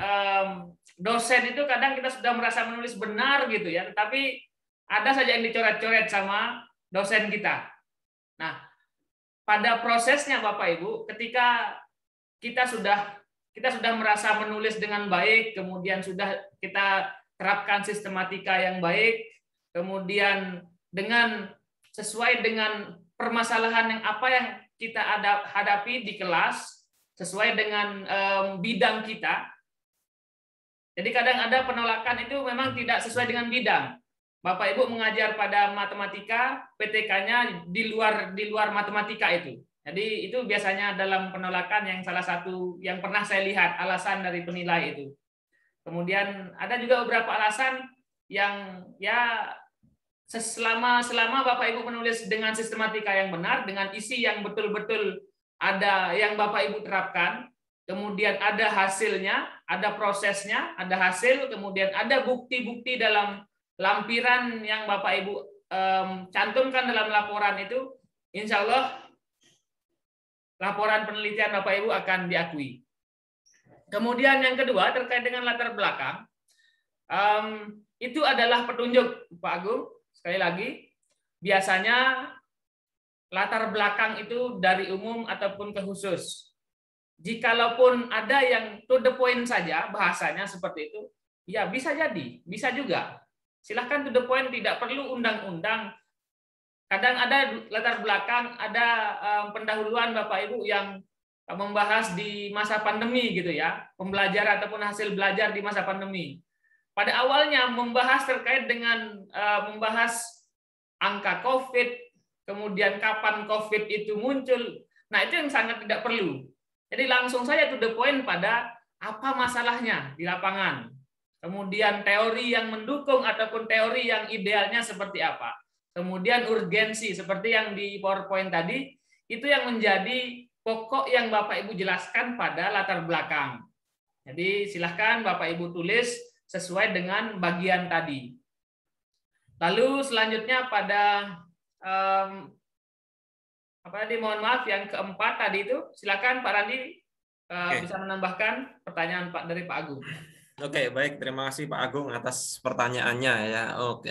dosen itu kadang kita sudah merasa menulis benar gitu ya, tetapi ada saja yang dicoret-coret sama dosen kita. Nah, pada prosesnya Bapak Ibu, ketika kita sudah merasa menulis dengan baik, kemudian sudah kita terapkan sistematika yang baik, kemudian sesuai dengan permasalahan yang apa yang kita hadapi di kelas, sesuai dengan bidang kita. Jadi kadang ada penolakan itu memang tidak sesuai dengan bidang. Bapak Ibu mengajar pada matematika, PTK-nya di luar matematika itu. Jadi itu biasanya dalam penolakan yang salah satu yang pernah saya lihat alasan dari penilai itu. Kemudian ada juga beberapa alasan yang ya selama Bapak Ibu menulis dengan sistematika yang benar, dengan isi yang betul-betul ada yang Bapak Ibu terapkan, kemudian ada hasilnya, ada prosesnya, ada hasil, kemudian ada bukti-bukti dalam lampiran yang Bapak Ibu cantumkan dalam laporan itu, insya Allah laporan penelitian Bapak Ibu akan diakui. Kemudian yang kedua terkait dengan latar belakang, itu adalah petunjuk Pak Agung. Sekali lagi, biasanya latar belakang itu dari umum ataupun ke khusus. Jikalaupun ada yang to the point saja bahasanya seperti itu, ya bisa jadi, bisa juga. Silahkan to the point, tidak perlu undang-undang. Kadang ada latar belakang, ada pendahuluan Bapak Ibu yang membahas di masa pandemi gitu ya, pembelajaran ataupun hasil belajar di masa pandemi. Pada awalnya membahas terkait dengan membahas angka COVID, kemudian kapan COVID itu muncul. Nah, itu yang sangat tidak perlu. Jadi langsung saja to the point pada apa masalahnya di lapangan. Kemudian teori yang mendukung ataupun teori yang idealnya seperti apa. Kemudian urgensi seperti yang di PowerPoint tadi, itu yang menjadi pokok yang Bapak Ibu jelaskan pada latar belakang. Jadi silahkan Bapak Ibu tulis sesuai dengan bagian tadi. Lalu selanjutnya pada apa tadi, mohon maaf, yang keempat tadi itu, silakan Pak Randi bisa menambahkan pertanyaan dari Pak Agung. Oke, baik, terima kasih Pak Agung atas pertanyaannya ya. Oke,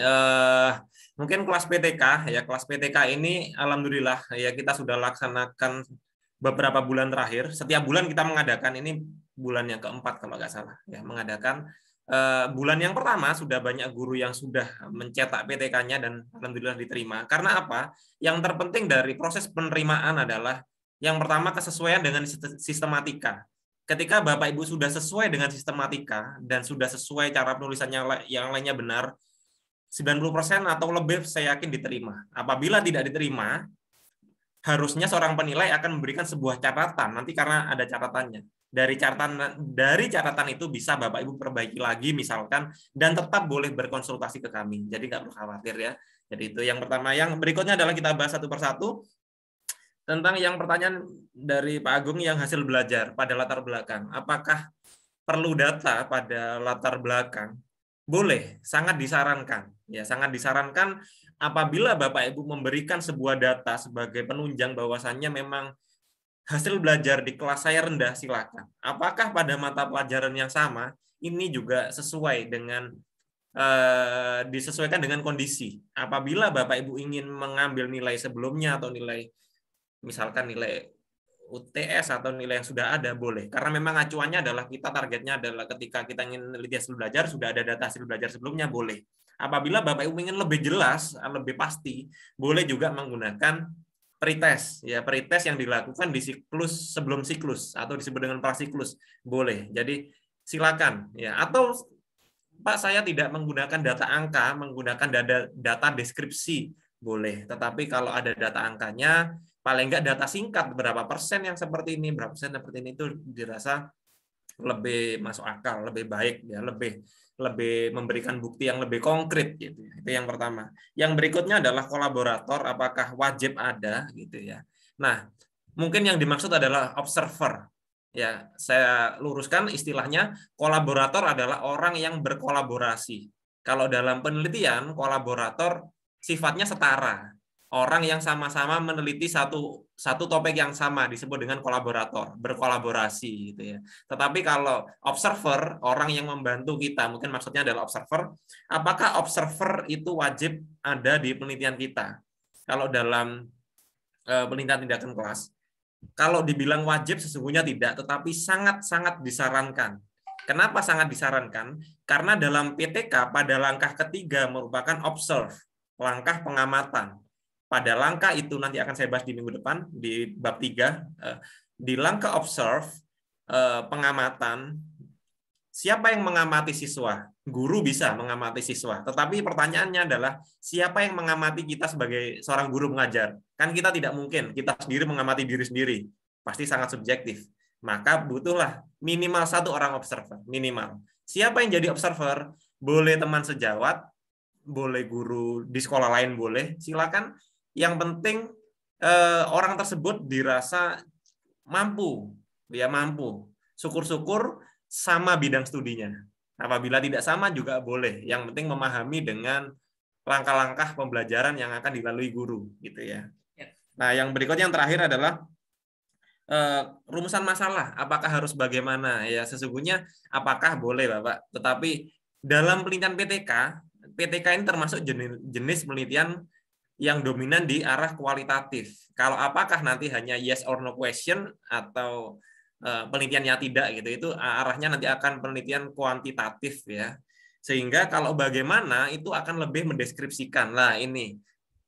mungkin kelas PTK ya, kelas PTK ini alhamdulillah ya kita sudah laksanakan beberapa bulan terakhir. Setiap bulan kita mengadakan, ini bulan yang keempat kalau nggak salah ya, mengadakan. Bulan yang pertama sudah banyak guru yang sudah mencetak PTK-nya dan alhamdulillah diterima. Karena apa? Yang terpenting dari proses penerimaan adalah yang pertama kesesuaian dengan sistematika. ketika Bapak Ibu sudah sesuai dengan sistematika dan sudah sesuai cara penulisannya yang lainnya benar, 90% atau lebih saya yakin diterima. Apabila tidak diterima, harusnya seorang penilai akan memberikan sebuah catatan, nanti karena ada catatannya. Dari catatan itu bisa Bapak Ibu perbaiki lagi misalkan, dan tetap boleh berkonsultasi ke kami. Jadi nggak perlu khawatir ya. Jadi itu yang pertama. Yang berikutnya adalah kita bahas satu persatu tentang yang pertanyaan dari Pak Agung yang hasil belajar pada latar belakang. Apakah perlu data pada latar belakang? Boleh, sangat disarankan. Ya, sangat disarankan apabila Bapak Ibu memberikan sebuah data sebagai penunjang bahwasannya memang hasil belajar di kelas saya rendah, silakan. Apakah pada mata pelajaran yang sama ini juga sesuai dengan disesuaikan dengan kondisi. Apabila Bapak Ibu ingin mengambil nilai sebelumnya atau nilai misalkan nilai UTS atau nilai yang sudah ada, boleh. Karena memang acuannya adalah kita targetnya adalah ketika kita ingin meneliti hasil belajar, sudah ada data hasil belajar sebelumnya, boleh. Apabila Bapak Ibu ingin lebih jelas, lebih pasti, boleh juga menggunakan pretest. Ya, pretest yang dilakukan di siklus sebelum siklus atau disebut dengan prasiklus, boleh. Jadi silakan. Ya, atau Pak, saya tidak menggunakan data angka, menggunakan data deskripsi, boleh. Tetapi kalau ada data angkanya, paling enggak data singkat berapa persen yang seperti ini, berapa persen seperti ini, itu dirasa lebih masuk akal, lebih baik, ya, lebih memberikan bukti yang lebih konkret gitu. Itu yang pertama. Yang berikutnya adalah kolaborator, apakah wajib ada gitu ya. Nah, mungkin yang dimaksud adalah observer. Ya, saya luruskan istilahnya, kolaborator adalah orang yang berkolaborasi. Kalau dalam penelitian, kolaborator sifatnya setara. Orang yang sama-sama meneliti satu topik yang sama disebut dengan kolaborator, berkolaborasi gitu ya. Tetapi kalau observer, orang yang membantu kita, mungkin maksudnya adalah observer, apakah observer itu wajib ada di penelitian kita? Kalau dalam penelitian tindakan kelas, kalau dibilang wajib sesungguhnya tidak, tetapi sangat-sangat disarankan. Kenapa sangat disarankan? Karena dalam PTK pada langkah ketiga merupakan observe, langkah pengamatan. Pada langkah itu nanti akan saya bahas di minggu depan di bab 3. Di langkah observe, pengamatan, siapa yang mengamati siswa? Guru bisa mengamati siswa. Tetapi pertanyaannya adalah siapa yang mengamati kita sebagai seorang guru mengajar? Kan kita tidak mungkin kita sendiri mengamati diri sendiri. Pasti sangat subjektif. Maka butuhlah minimal satu orang observer, minimal. Siapa yang jadi observer? Boleh teman sejawat, boleh guru di sekolah lain, boleh. Silakan. Yang penting orang tersebut dirasa mampu, ya mampu. Syukur-syukur sama bidang studinya. Apabila tidak sama juga boleh. Yang penting memahami dengan langkah-langkah pembelajaran yang akan dilalui guru, gitu ya. Nah, yang berikutnya yang terakhir adalah rumusan masalah. Apakah harus bagaimana? Ya, sesungguhnya apakah boleh, Bapak. Tetapi dalam penelitian PTK ini termasuk jenis penelitian yang dominan di arah kualitatif. Kalau apakah nanti hanya yes or no question atau penelitiannya tidak gitu, itu arahnya nanti akan penelitian kuantitatif ya. Sehingga kalau bagaimana itu akan lebih mendeskripsikan. Lah ini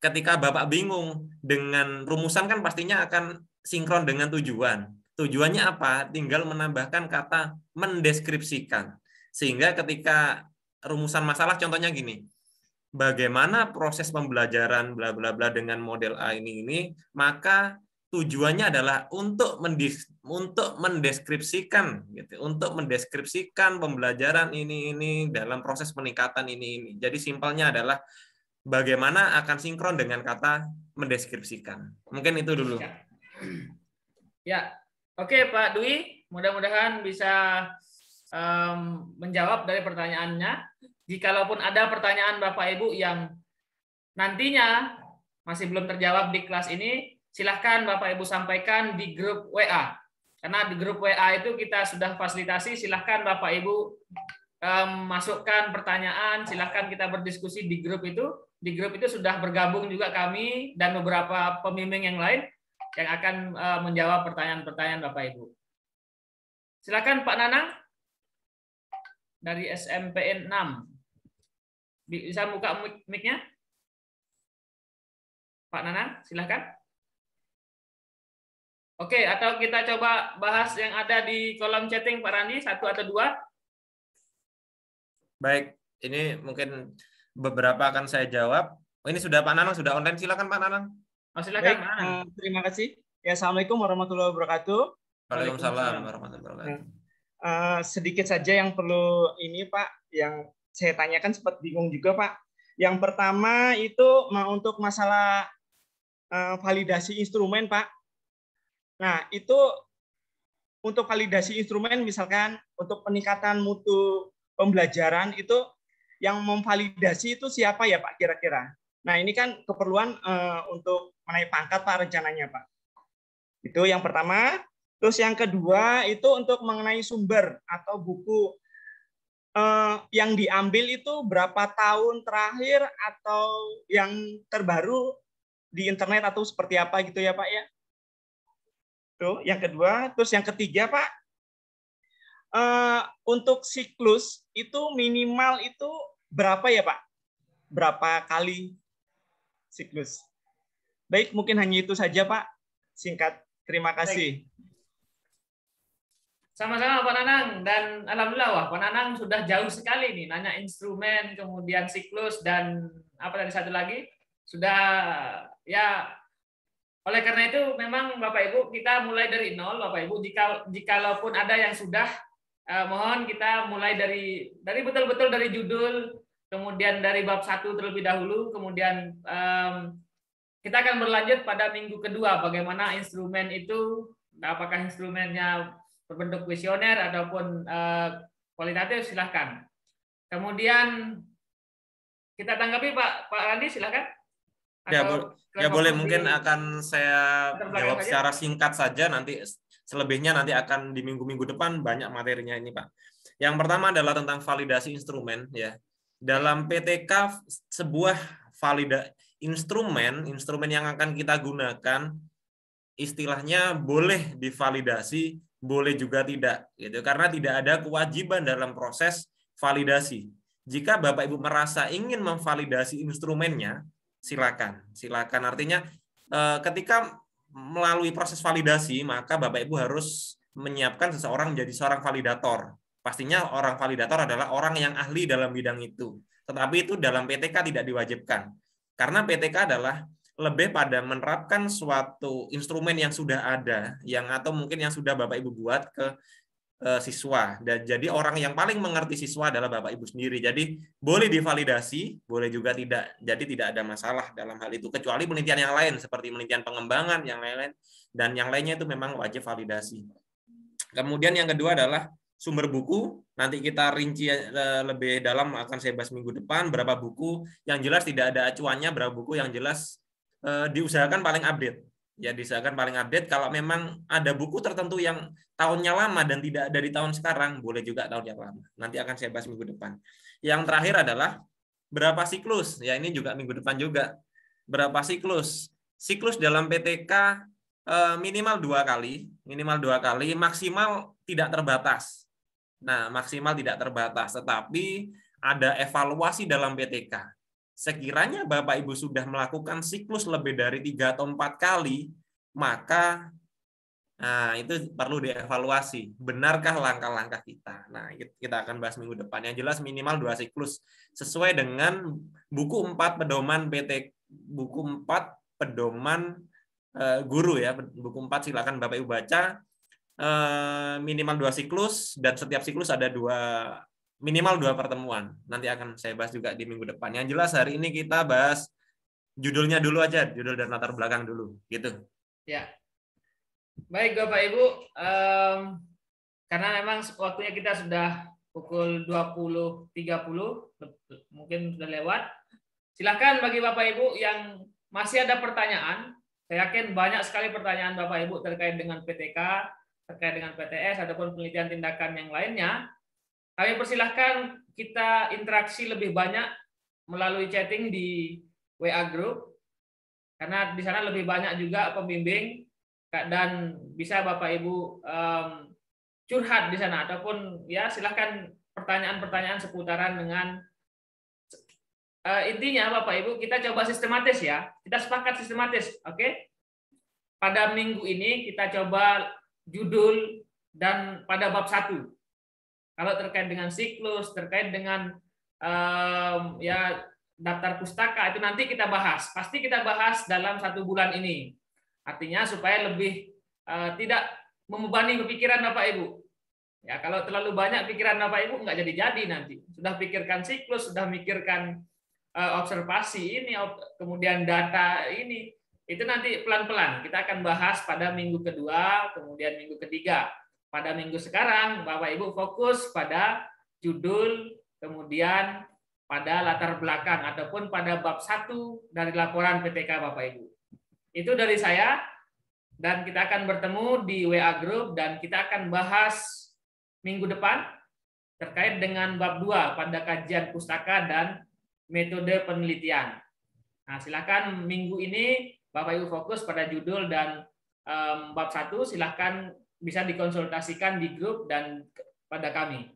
ketika Bapak bingung dengan rumusan kan pastinya akan sinkron dengan tujuan. Tujuannya apa? Tinggal menambahkan kata mendeskripsikan. Sehingga ketika rumusan masalah contohnya gini. Bagaimana proses pembelajaran bla bla bla dengan model A ini, maka tujuannya adalah untuk mendeskripsikan gitu, untuk mendeskripsikan pembelajaran ini dalam proses peningkatan ini. Jadi simpelnya adalah bagaimana akan sinkron dengan kata mendeskripsikan. Mungkin itu dulu. Ya, oke Pak Dwi, mudah-mudahan bisa menjawab dari pertanyaannya. Jikalaupun ada pertanyaan Bapak Ibu yang nantinya masih belum terjawab di kelas ini, silahkan Bapak Ibu sampaikan di grup WA. Karena di grup WA itu kita sudah fasilitasi, silahkan Bapak Ibu masukkan pertanyaan, silahkan kita berdiskusi di grup itu. Di grup itu sudah bergabung juga kami dan beberapa pembimbing yang lain yang akan menjawab pertanyaan-pertanyaan Bapak Ibu. Silakan Pak Nanang dari SMPN 6. Bisa buka mic-nya? Pak Nanang, silakan. Oke, atau kita coba bahas yang ada di kolom chatting Pak Randi, 1 atau 2? Baik, ini mungkin beberapa akan saya jawab. Oh, ini sudah Pak Nanang, sudah online. Silakan Pak Nanang. Oh, silakan Baik, Pak Nanang. terima kasih. Ya, Assalamualaikum warahmatullahi wabarakatuh. Waalaikumsalam warahmatullahi wabarakatuh. Sedikit saja yang perlu ini Pak, yang saya tanyakan sempat bingung juga Pak. Yang pertama itu untuk masalah validasi instrumen Pak. Nah, itu untuk validasi instrumen misalkan untuk peningkatan mutu pembelajaran itu yang memvalidasi itu siapa ya Pak kira-kira? Nah, ini kan keperluan untuk menaik pangkat Pak rencananya Pak. Itu yang pertama. Terus yang kedua itu untuk mengenai sumber atau buku yang diambil itu berapa tahun terakhir atau yang terbaru di internet atau seperti apa gitu ya Pak ya. Tuh, yang kedua. Terus yang ketiga Pak, untuk siklus itu minimal itu berapa ya Pak? Berapa kali siklus? Baik, mungkin hanya itu saja Pak. Singkat. Terima kasih. Sama-sama Pak Nanang, dan alhamdulillah wah Pak Nanang sudah jauh sekali nih nanya instrumen, kemudian siklus, dan apa tadi satu lagi sudah ya. Oleh karena itu memang Bapak Ibu kita mulai dari nol Bapak Ibu. Jikalaupun ada yang sudah mohon kita mulai dari betul-betul dari judul, kemudian dari bab 1 terlebih dahulu, kemudian kita akan berlanjut pada minggu kedua bagaimana instrumen itu, apakah instrumennya berbentuk kuesioner ataupun kualitatif, silahkan. Kemudian kita tanggapi Pak Randi, silahkan. Ya boleh, mungkin akan saya jawab secara singkat saja, nanti selebihnya nanti akan di minggu-minggu depan banyak materinya ini Pak. Yang pertama adalah tentang validasi instrumen ya. Dalam PTK sebuah instrumen yang akan kita gunakan istilahnya boleh divalidasi, boleh juga tidak gitu, karena tidak ada kewajiban dalam proses validasi. Jika Bapak Ibu merasa ingin memvalidasi instrumennya, silakan. Artinya ketika melalui proses validasi, maka Bapak Ibu harus menyiapkan seseorang menjadi seorang validator. Pastinya orang validator adalah orang yang ahli dalam bidang itu. Tetapi itu dalam PTK tidak diwajibkan. Karena PTK adalah lebih pada menerapkan suatu instrumen yang sudah ada, atau mungkin yang sudah Bapak Ibu buat ke siswa, dan jadi orang yang paling mengerti siswa adalah Bapak Ibu sendiri. Jadi boleh divalidasi, boleh juga tidak. Jadi tidak ada masalah dalam hal itu, kecuali penelitian yang lain seperti penelitian pengembangan yang lain, dan yang lainnya itu memang wajib validasi. Kemudian yang kedua adalah sumber buku. Nanti kita rinci lebih dalam, akan saya bahas minggu depan berapa buku. Yang jelas tidak ada acuannya berapa buku, yang jelas diusahakan paling update. Ya, diusahakan paling update. Kalau memang ada buku tertentu yang tahunnya lama dan tidak dari tahun sekarang, boleh juga tahun yang lama. Nanti akan saya bahas minggu depan. Yang terakhir adalah berapa siklus. Ya, ini juga minggu depan juga. Berapa siklus? Siklus dalam PTK minimal 2 kali, maksimal tidak terbatas. Nah, maksimal tidak terbatas, tetapi ada evaluasi dalam PTK. Sekiranya Bapak Ibu sudah melakukan siklus lebih dari 3 atau 4 kali, maka itu perlu dievaluasi. Benarkah langkah-langkah kita? Nah, kita akan bahas minggu depan. Yang jelas minimal 2 siklus sesuai dengan buku 4 pedoman buku 4 pedoman guru ya. Buku 4 silakan Bapak Ibu baca. Minimal 2 siklus, dan setiap siklus ada minimal 2 pertemuan. Nanti akan saya bahas juga di minggu depan. Yang jelas hari ini kita bahas judulnya dulu aja, judul dan latar belakang dulu, gitu. Ya. Baik Bapak Ibu, karena memang waktunya kita sudah pukul 20.30, mungkin sudah lewat. Silakan bagi Bapak Ibu yang masih ada pertanyaan. Saya yakin banyak sekali pertanyaan Bapak Ibu terkait dengan PTK, terkait dengan PTS ataupun penelitian tindakan yang lainnya. Kami persilahkan kita interaksi lebih banyak melalui chatting di WA Group, karena di sana lebih banyak juga pembimbing, dan bisa Bapak Ibu curhat di sana, ataupun ya silahkan pertanyaan-pertanyaan seputaran dengan intinya Bapak Ibu kita coba sistematis ya, kita sepakat sistematis, oke? pada minggu ini kita coba judul dan pada bab 1. Kalau terkait dengan siklus, terkait dengan ya daftar pustaka, itu nanti kita bahas. Pasti kita bahas dalam 1 bulan ini. Artinya supaya lebih tidak membebani pikiran Bapak Ibu. Ya, kalau terlalu banyak pikiran Bapak Ibu nggak jadi-jadi nanti. Sudah pikirkan siklus, sudah mikirkan observasi ini, kemudian data ini. Itu nanti pelan-pelan. Kita akan bahas pada minggu kedua, kemudian minggu ketiga. Pada minggu sekarang, Bapak Ibu fokus pada judul, kemudian pada latar belakang, ataupun pada bab 1 dari laporan PTK Bapak Ibu. Itu dari saya, dan kita akan bertemu di WA Group, dan kita akan bahas minggu depan terkait dengan bab 2 pada kajian pustaka dan metode penelitian. Nah, silakan minggu ini Bapak Ibu fokus pada judul dan bab 1, silakan bisa dikonsultasikan di grup dan pada kami.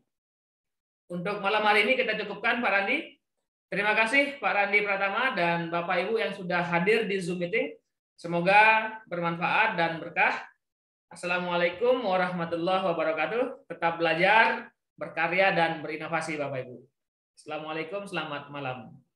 Untuk malam hari ini kita cukupkan, Pak Randi. Terima kasih Pak Randi Pratama dan Bapak Ibu yang sudah hadir di Zoom meeting. Semoga bermanfaat dan berkah. Assalamualaikum warahmatullahi wabarakatuh. Tetap belajar, berkarya, dan berinovasi Bapak Ibu. Assalamualaikum, selamat malam.